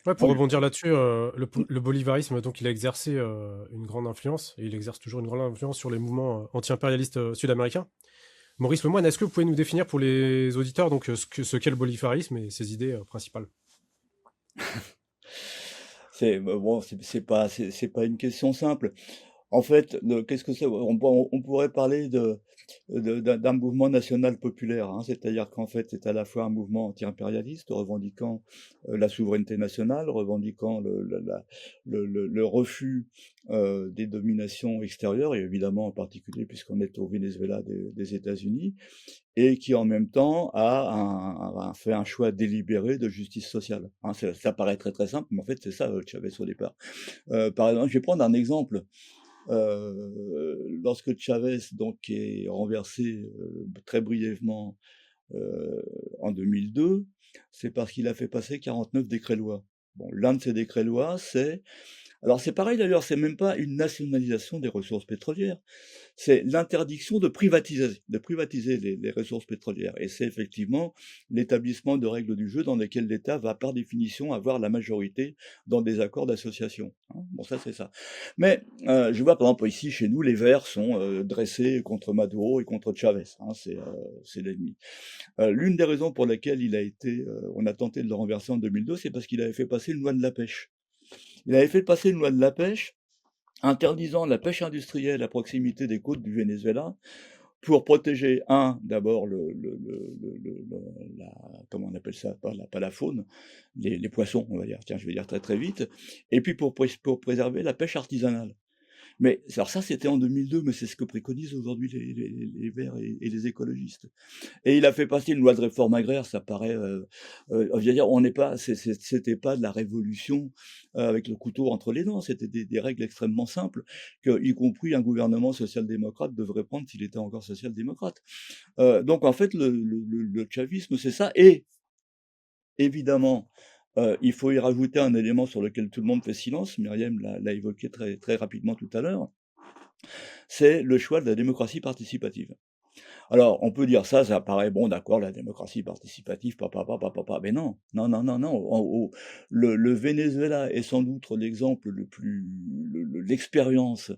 Ouais, pour rebondir là-dessus, le bolivarisme, donc, il a exercé une grande influence, et il exerce toujours une grande influence sur les mouvements anti-impérialistes sud-américains. Maurice Lemoine, est-ce que vous pouvez nous définir pour les auditeurs donc ce qu'est le bolivarisme et ses idées principales? C'est pas une question simple. En fait, qu'est-ce que c'est? On pourrait parler d'un mouvement national populaire, hein. C'est-à-dire qu'en fait, c'est à la fois un mouvement anti-impérialiste, revendiquant la souveraineté nationale, revendiquant le refus des dominations extérieures, et évidemment en particulier puisqu'on est au Venezuela des États-Unis, et qui en même temps a fait un choix délibéré de justice sociale, hein. Ça paraît très très simple, mais en fait c'est ça Chavez au départ. Par exemple, je vais prendre un exemple. Lorsque Chavez donc est renversé très brièvement en 2002, c'est parce qu'il a fait passer 49 décrets-lois. Bon, l'un de ces décrets-lois, alors c'est pareil d'ailleurs, c'est même pas une nationalisation des ressources pétrolières, c'est l'interdiction de privatiser les ressources pétrolières. Et c'est effectivement l'établissement de règles du jeu dans lesquelles l'État va par définition avoir la majorité dans des accords d'association, hein. Bon, ça c'est ça. Mais je vois par exemple ici chez nous, les Verts sont dressés contre Maduro et contre Chavez, hein, c'est l'ennemi. L'une des raisons pour lesquelles on a tenté de le renverser en 2002, c'est parce qu'il avait fait passer une loi de la pêche. Il avait fait passer une loi de la pêche interdisant la pêche industrielle à proximité des côtes du Venezuela pour protéger, d'abord comment on appelle ça, pas la faune, les poissons, on va dire, tiens, je vais dire très très vite, et puis pour préserver la pêche artisanale. Mais alors ça, c'était en 2002, mais c'est ce que préconisent aujourd'hui les Verts et les écologistes. Et il a fait passer une loi de réforme agraire, ça paraît, je veux dire, c'était pas de la révolution avec le couteau entre les dents, c'était des règles extrêmement simples, que, y compris un gouvernement social-démocrate devrait prendre s'il était encore social-démocrate. Donc en fait, le chavisme, c'est ça, et évidemment, il faut y rajouter un élément sur lequel tout le monde fait silence, Myriam l'a évoqué très, très rapidement tout à l'heure, c'est le choix de la démocratie participative. Alors, on peut dire ça paraît bon, d'accord, la démocratie participative, mais non, non, non, non, non. Le Venezuela est sans doute l'exemple l'expérience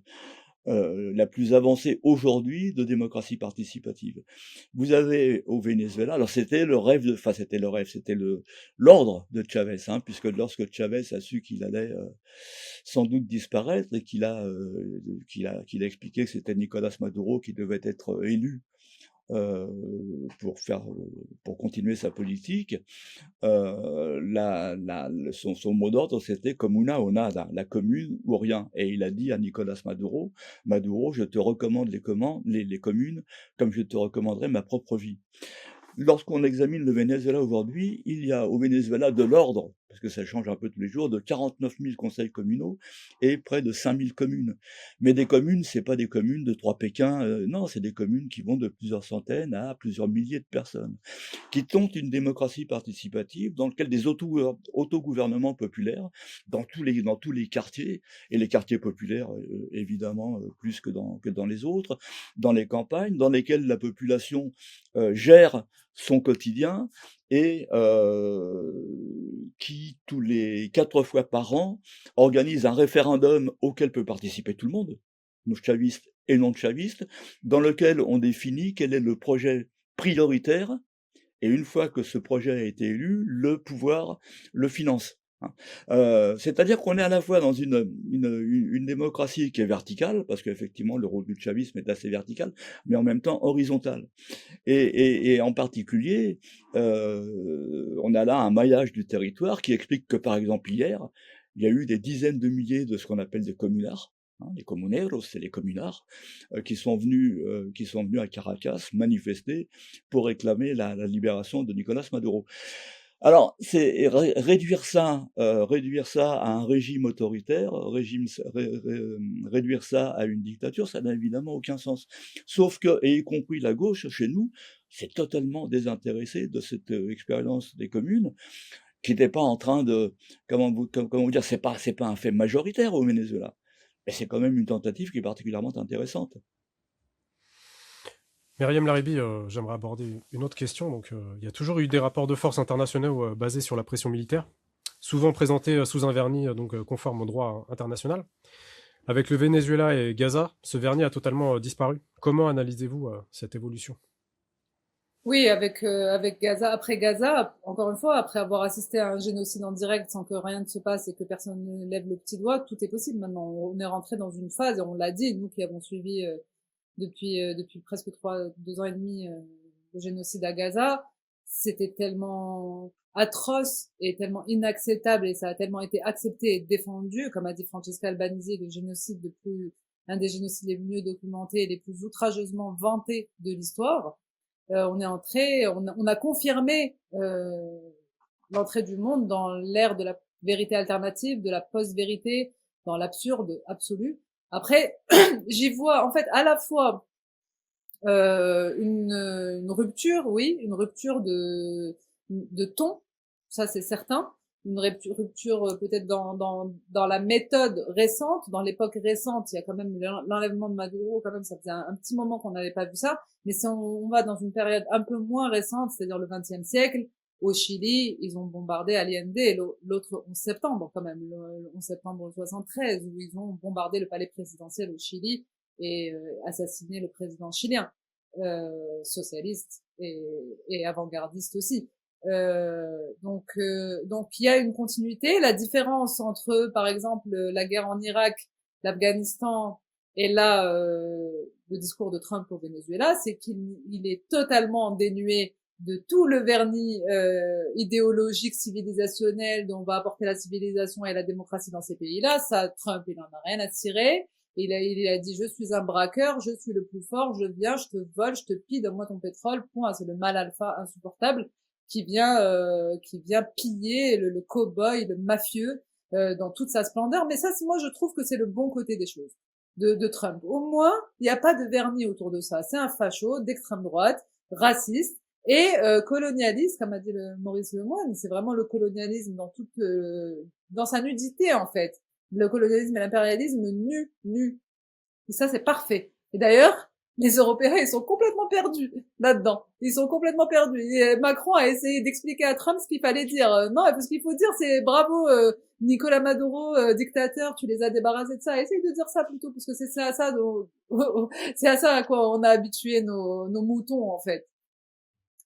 la plus avancée aujourd'hui de démocratie participative. Vous avez au Venezuela, alors c'était le rêve, c'était l'ordre de Chavez, hein, puisque lorsque Chavez a su qu'il allait sans doute disparaître et qu'il a expliqué que c'était Nicolas Maduro qui devait être élu pour continuer sa politique, son mot d'ordre c'était comuna o nada, la commune ou rien. Et il a dit à Nicolas Maduro, je te recommande les communes comme je te recommanderais ma propre vie. Lorsqu'on examine le Venezuela aujourd'hui, il y a au Venezuela de l'ordre, parce que ça change un peu tous les jours, de 49 000 conseils communaux et près de 5 000 communes. Mais des communes, c'est pas des communes de 3 Pékins, non, c'est des communes qui vont de plusieurs centaines à plusieurs milliers de personnes, qui tentent une démocratie participative dans laquelle des autogouvernements populaires dans tous les quartiers, et les quartiers populaires, évidemment, plus que dans les autres, dans les campagnes, dans lesquelles la population gère son quotidien et qui, tous les 4 fois par an, organise un référendum auquel peut participer tout le monde, nos chavistes et non-chavistes, dans lequel on définit quel est le projet prioritaire, et une fois que ce projet a été élu, le pouvoir le finance, hein. C'est-à-dire qu'on est à la fois dans une démocratie qui est verticale, parce qu'effectivement le rôle du chavisme est assez vertical, mais en même temps horizontal. Et en particulier, on a là un maillage du territoire qui explique que, par exemple, hier, il y a eu des dizaines de milliers de ce qu'on appelle des communards, hein, les comuneros, c'est les communards, qui sont venus à Caracas manifester pour réclamer la libération de Nicolas Maduro. Alors, c'est réduire ça à un régime autoritaire, réduire ça à une dictature, ça n'a évidemment aucun sens. Sauf que, et y compris la gauche chez nous, s'est totalement désintéressée de cette expérience des communes, qui n'était pas en train de, comment vous dire, c'est pas un fait majoritaire au Venezuela, mais c'est quand même une tentative qui est particulièrement intéressante. Myriam Laribi, j'aimerais aborder une autre question. Donc, il y a toujours eu des rapports de force internationaux basés sur la pression militaire, souvent présentés sous un vernis conforme au droit international. Avec le Venezuela et Gaza, ce vernis a totalement disparu. Comment analysez-vous cette évolution? Oui, avec Gaza, après Gaza, encore une fois, après avoir assisté à un génocide en direct sans que rien ne se passe et que personne ne lève le petit doigt, tout est possible maintenant. On est rentré dans une phase, et on l'a dit, nous qui avons suivi depuis presque 2 ans et demi le génocide à Gaza, c'était tellement atroce et tellement inacceptable et ça a tellement été accepté et défendu, comme a dit Francesca Albanese, un des génocides les mieux documentés et les plus outrageusement vantés de l'histoire. On a confirmé l'entrée du monde dans l'ère de la vérité alternative, de la post-vérité, dans l'absurde absolu. Après, j'y vois en fait à la fois une rupture, oui, une rupture de ton, ça c'est certain, une rupture peut-être dans la méthode récente, dans l'époque récente, il y a quand même l'enlèvement de Maduro, quand même ça faisait un petit moment qu'on n'avait pas vu ça, mais si on va dans une période un peu moins récente, c'est-à-dire le XXe siècle, au Chili, ils ont bombardé Allende, l'autre 11 septembre quand même, le 11 septembre 73, où ils ont bombardé le palais présidentiel au Chili et assassiné le président chilien, socialiste et avant-gardiste aussi. Donc il y a une continuité. La différence entre, par exemple, la guerre en Irak, l'Afghanistan et là le discours de Trump au Venezuela, c'est qu'il est totalement dénué de tout le vernis idéologique, civilisationnel dont va apporter la civilisation et la démocratie dans ces pays-là. Ça, Trump, il en a rien à cirer. Il a dit, je suis un braqueur, je suis le plus fort, je viens, je te vole, je te pille, donne-moi ton pétrole, point. C'est le mal alpha insupportable qui vient piller le cow-boy, le mafieux, dans toute sa splendeur. Mais ça, moi, je trouve que c'est le bon côté des choses de Trump. Au moins, il n'y a pas de vernis autour de ça. C'est un facho d'extrême droite, raciste et colonialiste, comme a dit Maurice Lemoine. C'est vraiment le colonialisme dans sa nudité en fait. Le colonialisme et l'impérialisme nu. Et ça, c'est parfait. Et d'ailleurs, les Européens, ils sont complètement perdus là-dedans. Ils sont complètement perdus. Et Macron a essayé d'expliquer à Trump ce qu'il fallait dire. Non, ce qu'il faut dire, c'est bravo, Nicolas Maduro, dictateur, tu les as débarrassés de ça. Essaye de dire ça plutôt, parce que c'est à ça, c'est à ça à quoi on a habitué nos moutons, en fait.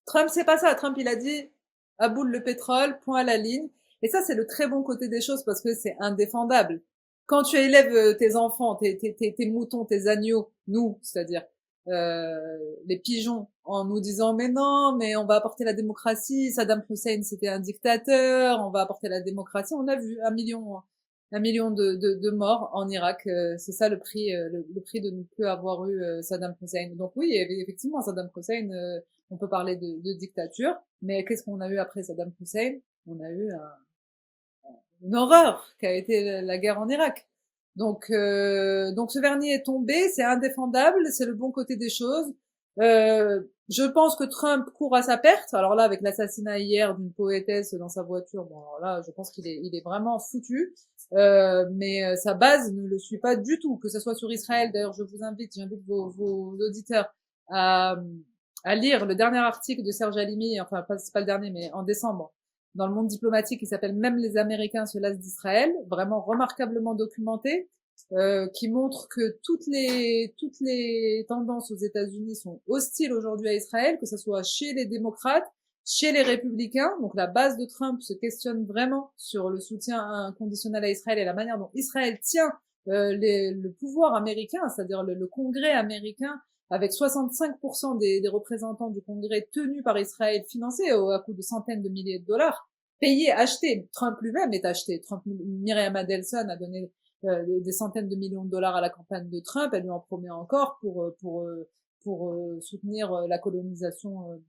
Trump, c'est pas ça. Trump, il a dit, à boule le pétrole, point à la ligne. Et ça, c'est le très bon côté des choses parce que c'est indéfendable. Quand tu élèves tes enfants, tes moutons, tes agneaux, nous, c'est-à-dire les pigeons, en nous disant mais non, mais on va apporter la démocratie. Saddam Hussein, c'était un dictateur. On va apporter la démocratie. On a vu 1 million de morts en Irak. C'est ça le prix, le prix de ne plus avoir eu Saddam Hussein. Donc oui, effectivement, Saddam Hussein. On peut parler de dictature, mais qu'est-ce qu'on a eu après Saddam Hussein? On a eu une horreur qui a été la guerre en Irak. Donc ce vernis est tombé, c'est indéfendable, c'est le bon côté des choses. Je pense que Trump court à sa perte. Alors là, avec l'assassinat hier d'une poétesse dans sa voiture, bon, alors là, je pense il est vraiment foutu. Mais sa base ne le suit pas du tout, que ce soit sur Israël. D'ailleurs, j'invite vos auditeurs à, à lire le dernier article de Serge Halimi, enfin, c'est pas le dernier, mais en décembre, dans le monde diplomatique, qui s'appelle Même les Américains se lassent d'Israël, vraiment remarquablement documenté, qui montre que toutes les tendances aux États-Unis sont hostiles aujourd'hui à Israël, que ce soit chez les démocrates, chez les républicains. Donc la base de Trump se questionne vraiment sur le soutien inconditionnel à Israël et la manière dont Israël tient le pouvoir américain, c'est-à-dire le Congrès américain, avec 65% des représentants du Congrès tenus par Israël, financés à coût de centaines de milliers de dollars, payés, achetés. Trump lui-même est acheté. Myriam Adelson a donné des centaines de millions de dollars à la campagne de Trump. Elle lui en promet encore pour soutenir la colonisation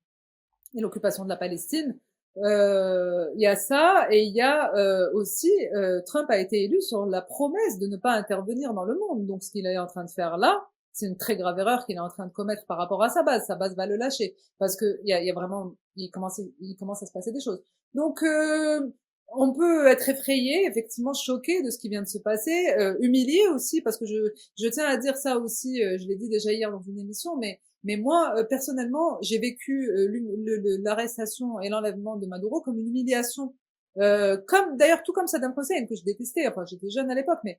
et l'occupation de la Palestine. Il y a ça, et il y a aussi Trump a été élu sur la promesse de ne pas intervenir dans le monde. Donc ce qu'il est en train de faire là, c'est une très grave erreur qu'il est en train de commettre par rapport à sa base. Sa base va le lâcher parce que il y a vraiment, il commence à se passer des choses. Donc on peut être effrayé, effectivement choqué de ce qui vient de se passer, humilié aussi parce que je tiens à dire ça aussi. Je l'ai dit déjà hier dans une émission, mais moi, personnellement, j'ai vécu l'arrestation et l'enlèvement de Maduro comme une humiliation Comme d'ailleurs tout comme Saddam Hussein que je détestais. Enfin, j'étais jeune à l'époque, mais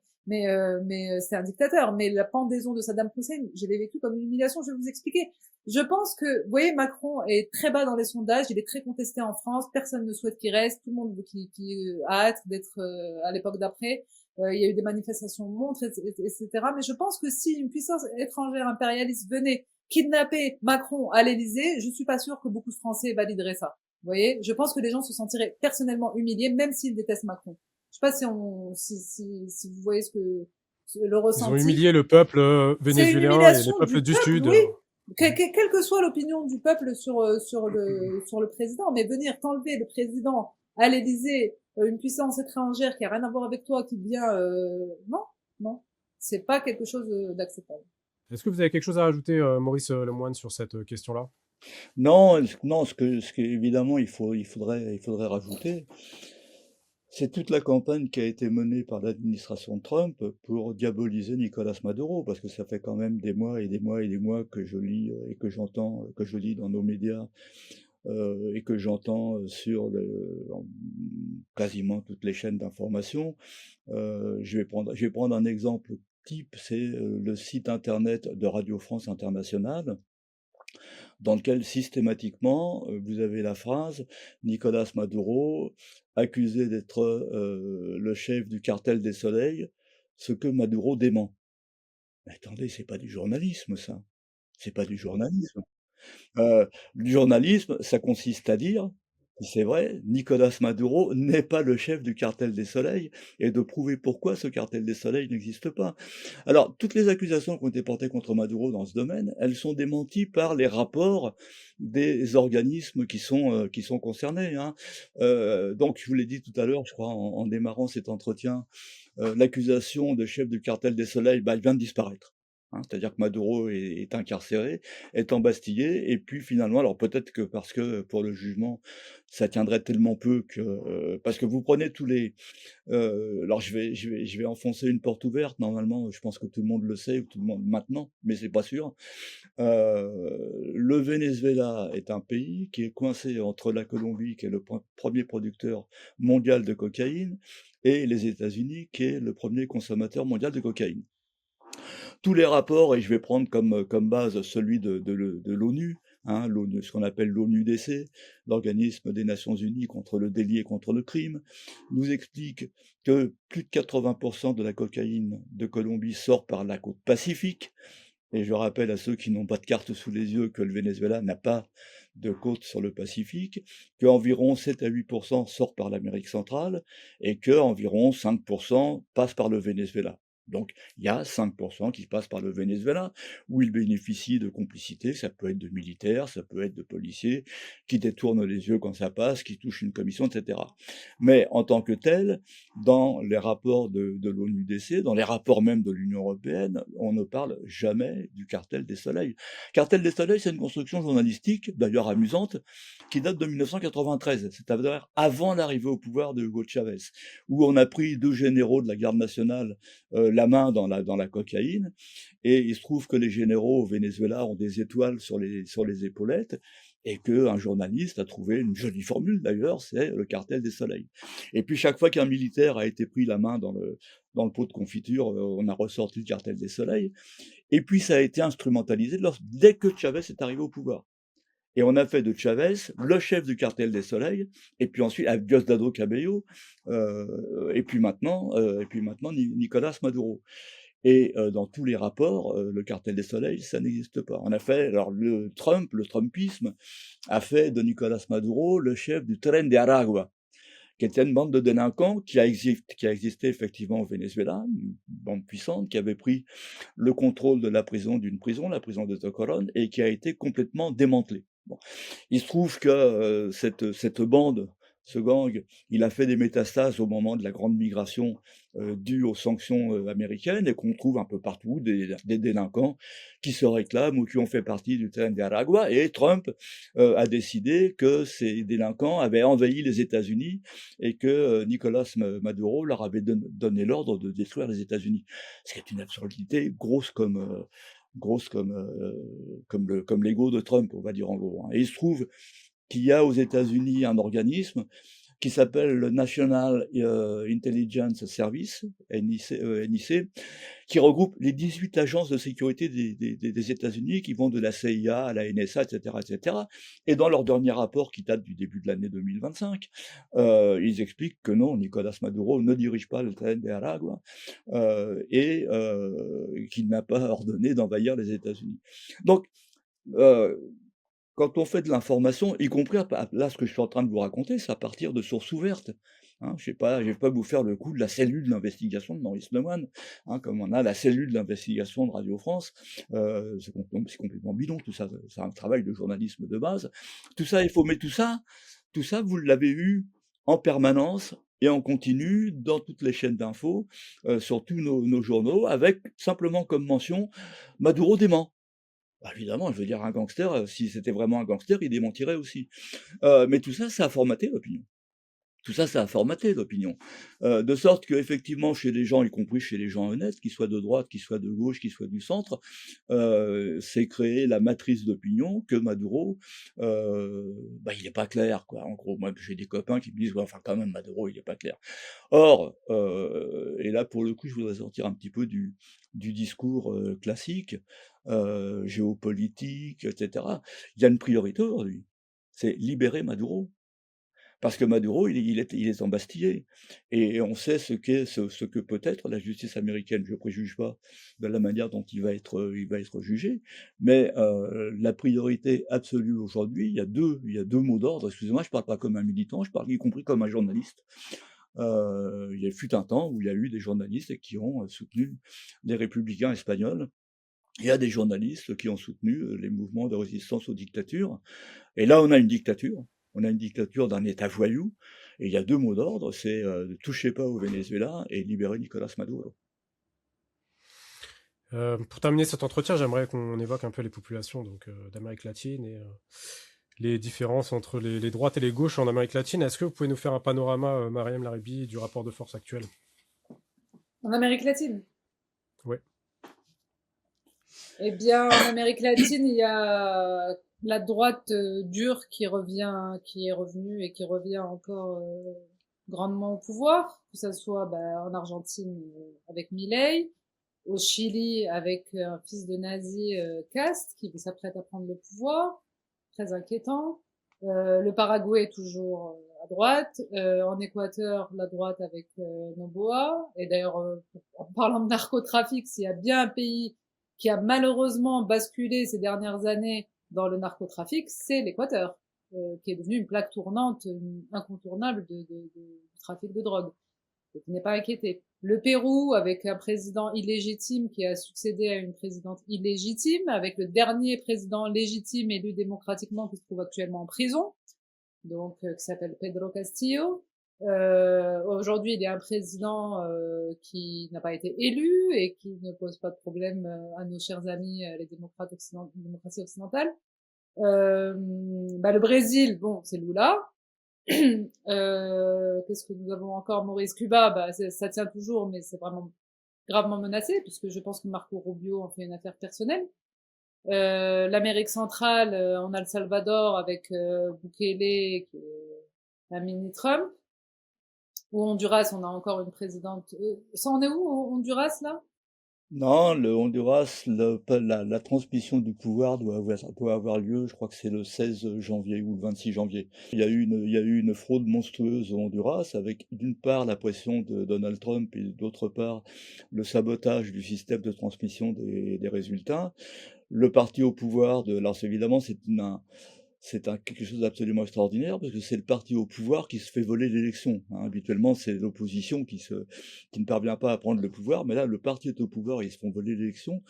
c'était un dictateur. Mais la pendaison de Saddam Hussein, je l'ai vécu comme une humiliation. Je vais vous expliquer. Je pense que, vous voyez, Macron est très bas dans les sondages. Il est très contesté en France. Personne ne souhaite qu'il reste. Tout le monde veut qu'il a hâte d'être à l'époque d'après. Il y a eu des manifestations montres, etc. Mais je pense que si une puissance étrangère impérialiste venait kidnapper Macron à l'Élysée, je suis pas sûre que beaucoup de Français valideraient ça. Vous voyez, je pense que les gens se sentiraient personnellement humiliés, même s'ils détestent Macron. Je sais pas si vous voyez le Ils ont ressenti. humilié le peuple C'est une vénézuélien et les humiliation peuples du du peuple, Sud. oui. Quelle que soit l'opinion du peuple sur le président, mais venir t'enlever le président à l'Élysée, une puissance étrangère qui a rien à voir avec toi, qui vient, non, non, c'est pas quelque chose d'acceptable. Est-ce que vous avez quelque chose à rajouter, Maurice Lemoine, sur cette question-là? Non, non, ce que évidemment il faudrait rajouter, c'est toute la campagne qui a été menée par l'administration Trump pour diaboliser Nicolas Maduro, parce que ça fait quand même des mois et des mois et des mois que je lis et que j'entends, que je lis dans nos médias et que j'entends quasiment toutes les chaînes d'information. Je vais prendre un exemple type, c'est le site internet de Radio France Internationale, dans lequel systématiquement vous avez la phrase Nicolas Maduro, accusé d'être le chef du cartel des soleils, ce que Maduro dément. Mais attendez, c'est pas du journalisme, ça. C'est pas du journalisme. Le journalisme, ça consiste à dire, c'est vrai, Nicolas Maduro n'est pas le chef du cartel des soleils, et de prouver pourquoi ce cartel des soleils n'existe pas. Alors, toutes les accusations qui ont été portées contre Maduro dans ce domaine, elles sont démenties par les rapports des organismes qui sont concernés, hein. Donc, je vous l'ai dit tout à l'heure, je crois, en démarrant cet entretien, l'accusation de chef du cartel des soleils, bah, elle vient de disparaître. Hein, c'est-à-dire que Maduro est incarcéré, est embastillé, et puis finalement, alors peut-être que parce que pour le jugement, ça tiendrait tellement peu que parce que vous prenez tous les alors je vais enfoncer une porte ouverte. Normalement, je pense que tout le monde le sait, ou tout le monde maintenant, mais c'est pas sûr. Le Venezuela est un pays qui est coincé entre la Colombie, qui est le premier producteur mondial de cocaïne, et les États-Unis, qui est le premier consommateur mondial de cocaïne. Tous les rapports, et je vais prendre comme base celui de l'ONU, hein, l'ONU, ce qu'on appelle l'ONUDC, l'organisme des Nations Unies contre le délit et contre le crime, nous explique que plus de 80% de la cocaïne de Colombie sort par la côte Pacifique. Et je rappelle à ceux qui n'ont pas de carte sous les yeux que le Venezuela n'a pas de côte sur le Pacifique, qu'environ 7 à 8% sort par l'Amérique centrale et qu'environ 5% passe par le Venezuela. Donc, il y a 5% qui passent par le Venezuela, où ils bénéficient de complicité, ça peut être de militaires, ça peut être de policiers, qui détournent les yeux quand ça passe, qui touchent une commission, etc. Mais en tant que tel, dans les rapports de l'ONUDC, dans les rapports même de l'Union européenne, on ne parle jamais du cartel des soleils. Cartel des soleils, c'est une construction journalistique, d'ailleurs amusante, qui date de 1993, c'est-à-dire avant l'arrivée au pouvoir de Hugo Chavez, où on a pris deux généraux de la garde nationale la main dans la cocaïne, et il se trouve que les généraux au Venezuela ont des étoiles sur les épaulettes, et qu'un journaliste a trouvé une jolie formule d'ailleurs, c'est le cartel des soleils. Et puis chaque fois qu'un militaire a été pris la main dans le pot de confiture, on a ressorti le cartel des soleils, et puis ça a été instrumentalisé dès que Chavez est arrivé au pouvoir. Et on a fait de Chavez le chef du cartel des soleils, et puis ensuite avec Diosdado Cabello, et puis maintenant Nicolas Maduro. Et dans tous les rapports, le cartel des soleils, ça n'existe pas. On a fait, alors le Trumpisme a fait de Nicolas Maduro le chef du Tren de Aragua, qui était une bande de délinquants qui a existé effectivement au Venezuela, une bande puissante qui avait pris le contrôle de d'une prison, la prison de Tocorón, et qui a été complètement démantelée. Bon. Il se trouve que cette bande, ce gang, il a fait des métastases au moment de la grande migration due aux sanctions américaines, et qu'on trouve un peu partout des délinquants qui se réclament ou qui ont fait partie du Tren de Aragua, et Trump a décidé que ces délinquants avaient envahi les États-Unis et que Nicolas Maduro leur avait donné l'ordre de détruire les États-Unis. Ce qui est une absurdité grosse comme l'ego de Trump, on va dire en gros, hein. Et il se trouve qu'il y a aux États-Unis un organisme qui s'appelle le National Intelligence Service, NIC, qui regroupe les 18 agences de sécurité des États-Unis, qui vont de la CIA à la NSA, etc., etc. Et dans leur dernier rapport, qui date du début de l'année 2025, ils expliquent que non, Nicolas Maduro ne dirige pas le tren de Aragua et qu'il n'a pas ordonné d'envahir les États-Unis. Donc, quand on fait de l'information, y compris là, ce que je suis en train de vous raconter, c'est à partir de sources ouvertes. Hein, je vais pas vous faire le coup de la cellule d'investigation de Maurice Lemoine, hein, comme on a la cellule d'investigation de Radio France. C'est complètement bidon, tout ça. C'est un travail de journalisme de base. Tout ça, mais tout ça, vous l'avez eu en permanence et en continu dans toutes les chaînes d'infos, sur tous nos journaux, avec simplement comme mention Maduro dément. Bah, évidemment, je veux dire, un gangster, si c'était vraiment un gangster, il démentirait aussi. Mais tout ça, ça a formaté l'opinion. Tout ça, ça a formaté l'opinion. De sorte qu'effectivement, chez les gens, y compris chez les gens honnêtes, qu'ils soient de droite, qu'ils soient de gauche, qu'ils soient du centre, c'est créer la matrice d'opinion que Maduro, il n'est pas clair, quoi. En gros, moi, j'ai des copains qui me disent, ouais, enfin, quand même, Maduro, il n'est pas clair. Or, et là, pour le coup, je voudrais sortir un petit peu du discours classique, géopolitique, etc. Il y a une priorité aujourd'hui, c'est libérer Maduro. Parce que Maduro, il est embastillé. Et on sait ce que peut être la justice américaine. Je ne préjuge pas de la manière dont il va être jugé. Mais la priorité absolue aujourd'hui, il y a deux mots d'ordre. Excusez-moi, je ne parle pas comme un militant, je parle y compris comme un journaliste. Il y a fut un temps où il y a eu des journalistes qui ont soutenu les républicains espagnols. Il y a des journalistes qui ont soutenu les mouvements de résistance aux dictatures. Et là, on a une dictature. On a une dictature d'un État voyou. Et il y a deux mots d'ordre, c'est ne touchez pas au Venezuela et libérez Nicolas Maduro. Pour terminer cet entretien, j'aimerais qu'on évoque un peu les populations d'Amérique latine et les différences entre les droites et les gauches en Amérique latine. Est-ce que vous pouvez nous faire un panorama, Mariam Laribi, du rapport de force actuel? En Amérique latine? Oui. Eh bien, en Amérique latine, il y a la droite dure qui est revenue et qui revient encore grandement au pouvoir, que ce soit en Argentine avec Milei, au Chili avec un fils de nazi, Cast, qui s'apprête à prendre le pouvoir, très inquiétant. Le Paraguay est toujours à droite. En Équateur, la droite avec Noboa. Et d'ailleurs, en parlant de narcotrafic, s'il y a bien un pays qui a malheureusement basculé ces dernières années dans le narcotrafic, c'est l'Équateur, qui est devenu une plaque tournante incontournable du trafic de drogue. Donc, il n'est pas inquiété. Le Pérou, avec un président illégitime qui a succédé à une présidente illégitime, avec le dernier président légitime élu démocratiquement qui se trouve actuellement en prison, donc qui s'appelle Pedro Castillo. Aujourd'hui, il y a un président qui n'a pas été élu et qui ne pose pas de problème à nos chers amis les démocraties occidentales. Le Brésil, bon, c'est Lula. Qu'est-ce que nous avons encore? Maurice Cuba, ça tient toujours, mais c'est vraiment gravement menacé, puisque je pense que Marco Rubio en fait une affaire personnelle. L'Amérique centrale, on a le Salvador avec Bukele, qui est un mini-Trump. Ou Honduras, on a encore une présidente. Ça, on est où, Honduras, là? Non, le Honduras, la transmission du pouvoir doit avoir lieu, je crois que c'est le 16 janvier ou le 26 janvier. Il y a eu une fraude monstrueuse au Honduras, avec d'une part la pression de Donald Trump et d'autre part le sabotage du système de transmission des résultats. Le parti au pouvoir alors évidemment, c'est quelque chose d'absolument extraordinaire, parce que c'est le parti au pouvoir qui se fait voler l'élection. Hein. Habituellement, c'est l'opposition qui ne parvient pas à prendre le pouvoir, mais là, le parti est au pouvoir, ils se font voler l'élection.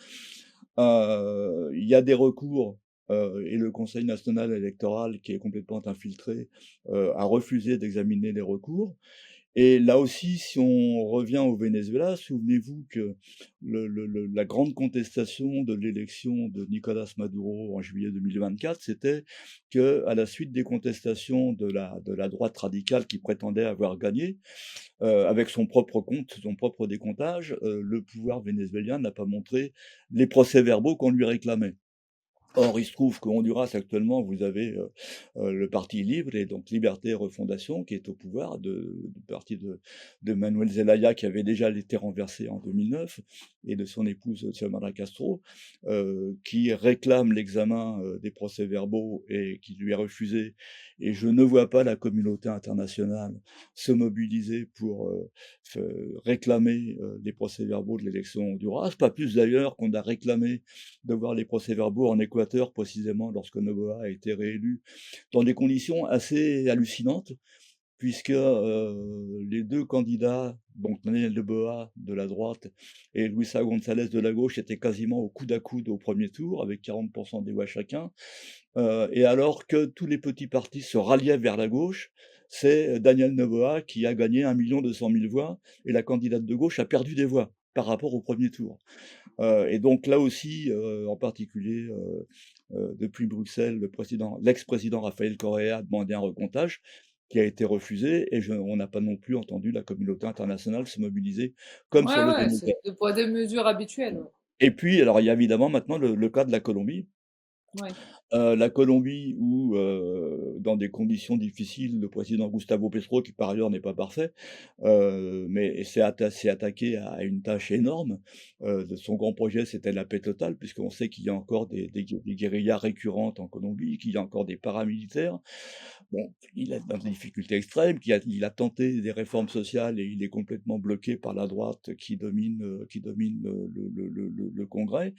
Il y a des recours, et le Conseil national électoral, qui est complètement infiltré, a refusé d'examiner les recours. Et là aussi, si on revient au Venezuela, souvenez-vous que la grande contestation de l'élection de Nicolas Maduro en juillet 2024, c'était que, à la suite des contestations de la droite radicale qui prétendait avoir gagné, avec son propre compte, son propre décomptage, le pouvoir vénézuélien n'a pas montré les procès-verbaux qu'on lui réclamait. Or, il se trouve qu'au Honduras, actuellement, vous avez le Parti Libre, et donc Liberté et Refondation, qui est au pouvoir, du parti de Manuel Zelaya, qui avait déjà été renversé en 2009, et de son épouse Xiomara Castro, qui réclame l'examen des procès-verbaux et qui lui est refusé. Et je ne vois pas la communauté internationale se mobiliser pour réclamer les procès-verbaux de l'élection au Honduras, pas plus d'ailleurs qu'on a réclamé de voir les procès-verbaux en Équateur, précisément lorsque Noboa a été réélu, dans des conditions assez hallucinantes, puisque les deux candidats, donc Daniel Noboa de la droite et Luisa González de la gauche, étaient quasiment au coude à coude au premier tour, avec 40% des voix chacun, et alors que tous les petits partis se ralliaient vers la gauche, c'est Daniel Noboa qui a gagné 1 200 000 voix, et la candidate de gauche a perdu des voix par rapport au premier tour. Et donc là aussi, en particulier, depuis Bruxelles, l'ex-président Rafael Correa a demandé un recomptage qui a été refusé, et on n'a pas non plus entendu la communauté internationale se mobiliser comme sur le Ouais, Venezuela. c'est 2 poids 2 mesures habituelles. Et puis, alors il y a évidemment maintenant le cas de la Colombie. Ouais. La Colombie où, dans des conditions difficiles, le président Gustavo Petro, qui par ailleurs n'est pas parfait, mais s'est attaqué à une tâche énorme. De son grand projet, c'était la paix totale, puisqu'on sait qu'il y a encore des guérillas récurrentes en Colombie, qu'il y a encore des paramilitaires. Bon, il est dans des difficultés extrêmes, il a tenté des réformes sociales, et il est complètement bloqué par la droite qui domine le Congrès.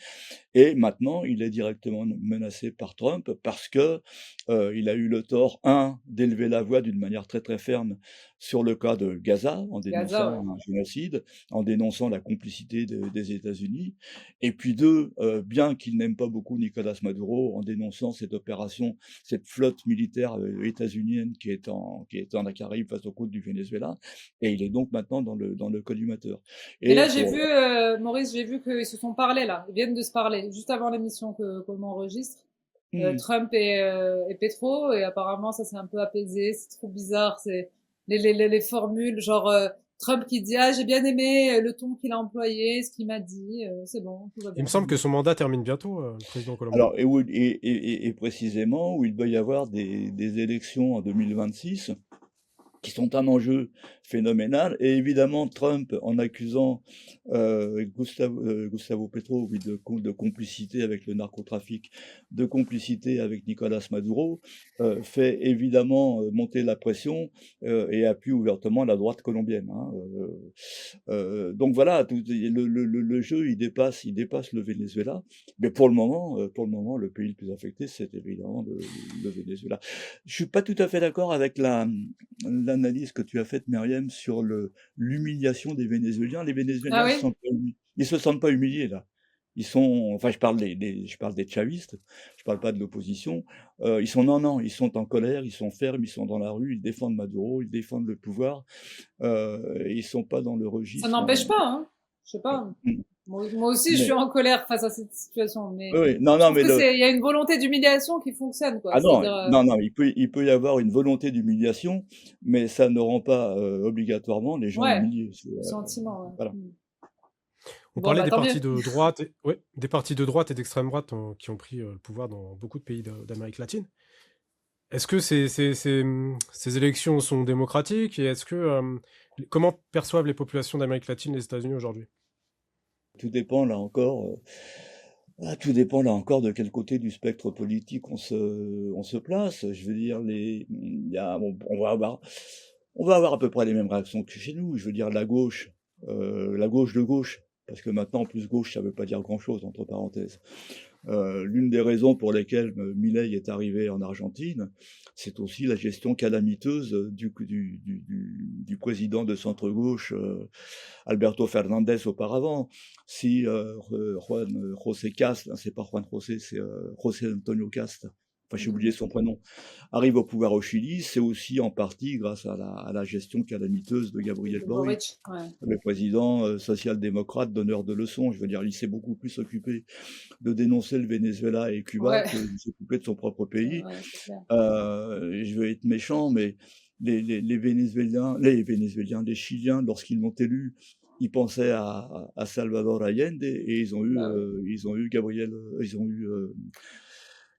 Et maintenant, il est directement menacé par Trump parce que il a eu le tort, d'élever la voix d'une manière très très ferme sur le cas de Gaza, en Gaza, ouais. dénonçant un génocide, en dénonçant la complicité des États-Unis. Et puis deux, bien qu'il n'aime pas beaucoup Nicolas Maduro, en dénonçant cette opération, cette flotte militaire états-unienne qui est dans la Caraïbe face aux côtes du Venezuela. Et il est donc maintenant dans le collimateur. Mais là, Et j'ai pour vu, Maurice, j'ai vu qu'ils se sont parlé, là. Ils viennent de se parler, juste avant l'émission qu'on enregistre. Trump et Petro, et apparemment, ça s'est un peu apaisé. C'est trop bizarre. C'est les formules, genre, Trump qui dit, ah, j'ai bien aimé le ton qu'il a employé, ce qu'il m'a dit, c'est bon, tout va Il me bien. semble que son mandat termine bientôt, le président colombien. Alors, et précisément, où il doit y avoir des élections en 2026, qui sont un enjeu phénoménal. Et évidemment, Trump, en accusant Gustavo Petro, oui, de complicité avec le narcotrafic, de complicité avec Nicolas Maduro, fait évidemment monter la pression, et appuie ouvertement la droite colombienne, hein. Donc voilà, le jeu, il dépasse le Venezuela. Mais pour le moment, le pays le plus affecté, c'est évidemment le Venezuela. Je suis pas tout à fait d'accord avec l'analyse que tu as faite, Myriam, sur l'humiliation des Vénézuéliens. Les Ah Vénézuéliens oui? ils se sentent pas humiliés, là. Enfin, je parle des chavistes, je parle pas de l'opposition. Non, ils sont en colère, ils sont fermes, ils sont dans la rue, ils défendent Maduro, ils défendent le pouvoir. Ils sont pas dans le Ça registre. n'empêche pas, hein. Je sais pas. Mm. Moi aussi, je suis Mais, en colère face à cette situation, oui, mais oui, non, je non, trouve mais que il y a une volonté d'humiliation qui fonctionne, quoi. ah non, C'est-à-dire, non, non, il peut y avoir une volonté d'humiliation, mais ça ne rend pas obligatoirement les gens ouais, humiliés. le sentiment, ouais. Voilà. On Bon, parlait bah, des tant mieux. partis de droite, ouais, des partis de droite et d'extrême droite qui ont pris le pouvoir dans beaucoup de pays d'Amérique latine. Est-ce que ces élections sont démocratiques, et est-ce que comment perçoivent les populations d'Amérique latine les États-Unis aujourd'hui? Tout dépend là encore. Tout dépend là encore de quel côté du spectre politique on se place. Je veux dire, on va avoir à peu près les mêmes réactions que chez nous. Je veux dire, la gauche de gauche, parce que maintenant, en plus, gauche, ça veut pas dire grand-chose, entre parenthèses. L'une des raisons pour lesquelles Milei est arrivé en Argentine, c'est aussi la gestion calamiteuse du président de centre-gauche, Alberto Fernandez, auparavant. Si José Cast, c'est pas Juan José, c'est José Antonio Cast, enfin j'ai oublié son prénom, arrive au pouvoir au Chili, c'est aussi en partie grâce à la gestion calamiteuse de Gabriel Boric, Boric, ouais. le président social-démocrate donneur de leçons. Je veux dire, il s'est beaucoup plus occupé de dénoncer le Venezuela et Cuba Ouais, que de s'occuper de son propre pays. ouais, c'est clair. Je veux être méchant, mais les Vénézuéliens, les Chiliens, lorsqu'ils l'ont élu, ils pensaient à Salvador Allende, et Bah oui. ils ont eu Gabriel, ils ont eu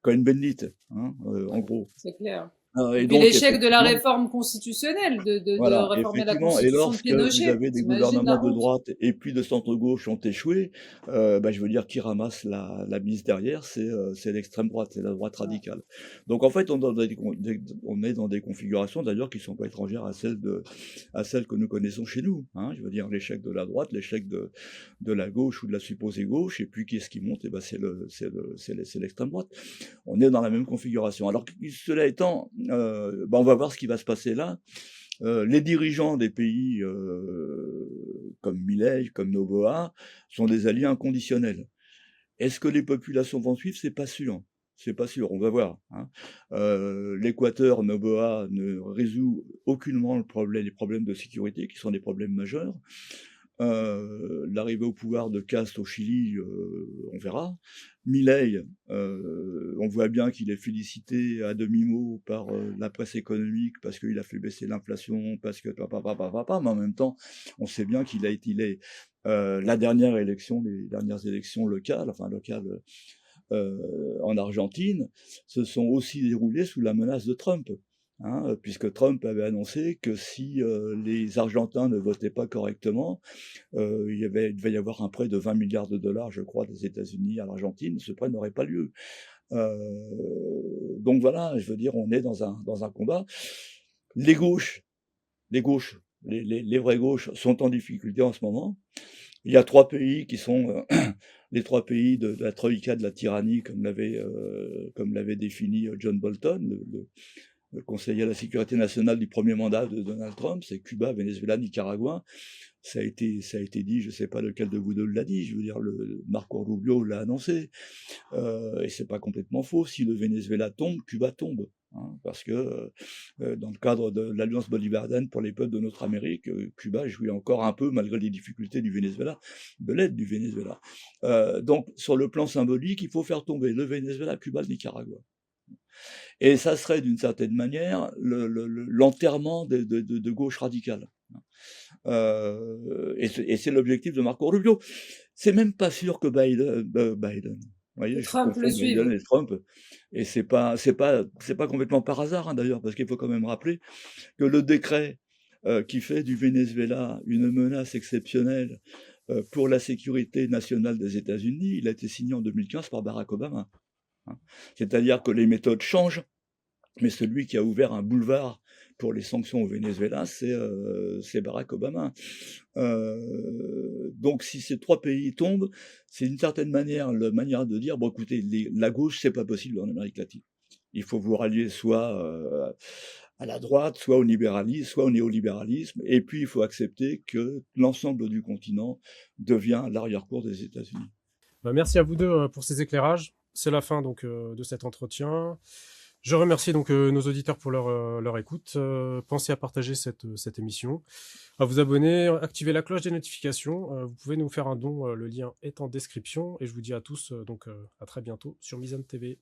Cohen-Bendit, hein, en gros. C'est clair. Et Et puis donc, l'échec de la effectivement, réforme constitutionnelle, de voilà, réformer la effectivement. Et constitution de lorsque vous Pinochet. avez des T'imagines gouvernements la de honte? droite et puis de centre-gauche ont échoué, bah, je veux dire, qui ramasse la mise derrière, c'est l'extrême droite, c'est la droite Ouais. radicale. Donc en fait, on est dans des configurations d'ailleurs qui sont pas étrangères à celles que nous connaissons chez nous. Hein. Je veux dire, l'échec de la droite, l'échec de la gauche ou de la supposée gauche, et puis qu'est-ce qui monte? Et ben c'est l'extrême droite. On est dans la même configuration. Alors cela étant, bah, on va voir ce qui va se passer là. Les dirigeants des pays comme Milei, comme Noboa, sont des alliés inconditionnels. Est-ce que les populations vont suivre? C'est pas sûr. C'est pas sûr, on va voir. Hein. L'Équateur, Noboa ne résout aucunement les problèmes de sécurité, qui sont des problèmes majeurs. L'arrivée au pouvoir de Cast au Chili, on verra. Milei, on voit bien qu'il est félicité à demi-mot par la presse économique parce qu'il a fait baisser l'inflation, parce que mais en même temps, on sait bien qu'il a été les dernières élections locales, en Argentine, se sont aussi déroulées sous la menace de Trump. Hein, puisque Trump avait annoncé que si les Argentins ne votaient pas correctement, il devait y avoir un prêt de 20 milliards de dollars, je crois, des États-Unis à l'Argentine. Ce prêt n'aurait pas lieu. Donc voilà, je veux dire, on est dans un combat. Les gauches, les vraies gauches sont en difficulté en ce moment. Il y a 3 pays qui sont les 3 pays de la troïka de la tyrannie, comme l'avait défini John Bolton, le conseiller à la sécurité nationale du premier mandat de Donald Trump, c'est Cuba, Venezuela, Nicaragua. Ça a été dit, je ne sais pas lequel de vous deux l'a dit, je veux dire, Marco Rubio l'a annoncé, et c'est pas complètement faux. Si le Venezuela tombe, Cuba tombe. Hein, parce que dans le cadre de l'Alliance bolivarienne pour les peuples de notre Amérique, Cuba jouit encore un peu, malgré les difficultés du Venezuela, de l'aide du Venezuela. Donc, sur le plan symbolique, il faut faire tomber le Venezuela, Cuba, le Nicaragua. Et ça serait d'une certaine manière l'enterrement de gauche radicale. Et c'est l'objectif de Marco Rubio. C'est même pas sûr que Biden, vous voyez, Que je Trump le confonds Biden suive. et Trump, et c'est pas complètement par hasard, hein, d'ailleurs, parce qu'il faut quand même rappeler que le décret qui fait du Venezuela une menace exceptionnelle pour la sécurité nationale des États-Unis, il a été signé en 2015 par Barack Obama. Hein. C'est-à-dire que les méthodes changent, mais celui qui a ouvert un boulevard pour les sanctions au Venezuela, c'est Barack Obama. Donc si ces 3 pays tombent, c'est d'une certaine manière la manière de dire, bon écoutez, la gauche, c'est pas possible en Amérique latine. Il faut vous rallier soit à la droite, soit au libéralisme, soit au néolibéralisme, et puis il faut accepter que l'ensemble du continent devient l'arrière-cour des États-Unis. Bah, merci à vous deux pour ces éclairages. C'est la fin donc de cet entretien. Je remercie donc nos auditeurs pour leur écoute. Pensez à partager cette émission, à vous abonner, activer la cloche des notifications. Vous pouvez nous faire un don, le lien est en description. Et je vous dis à tous donc à très bientôt sur Mizan TV.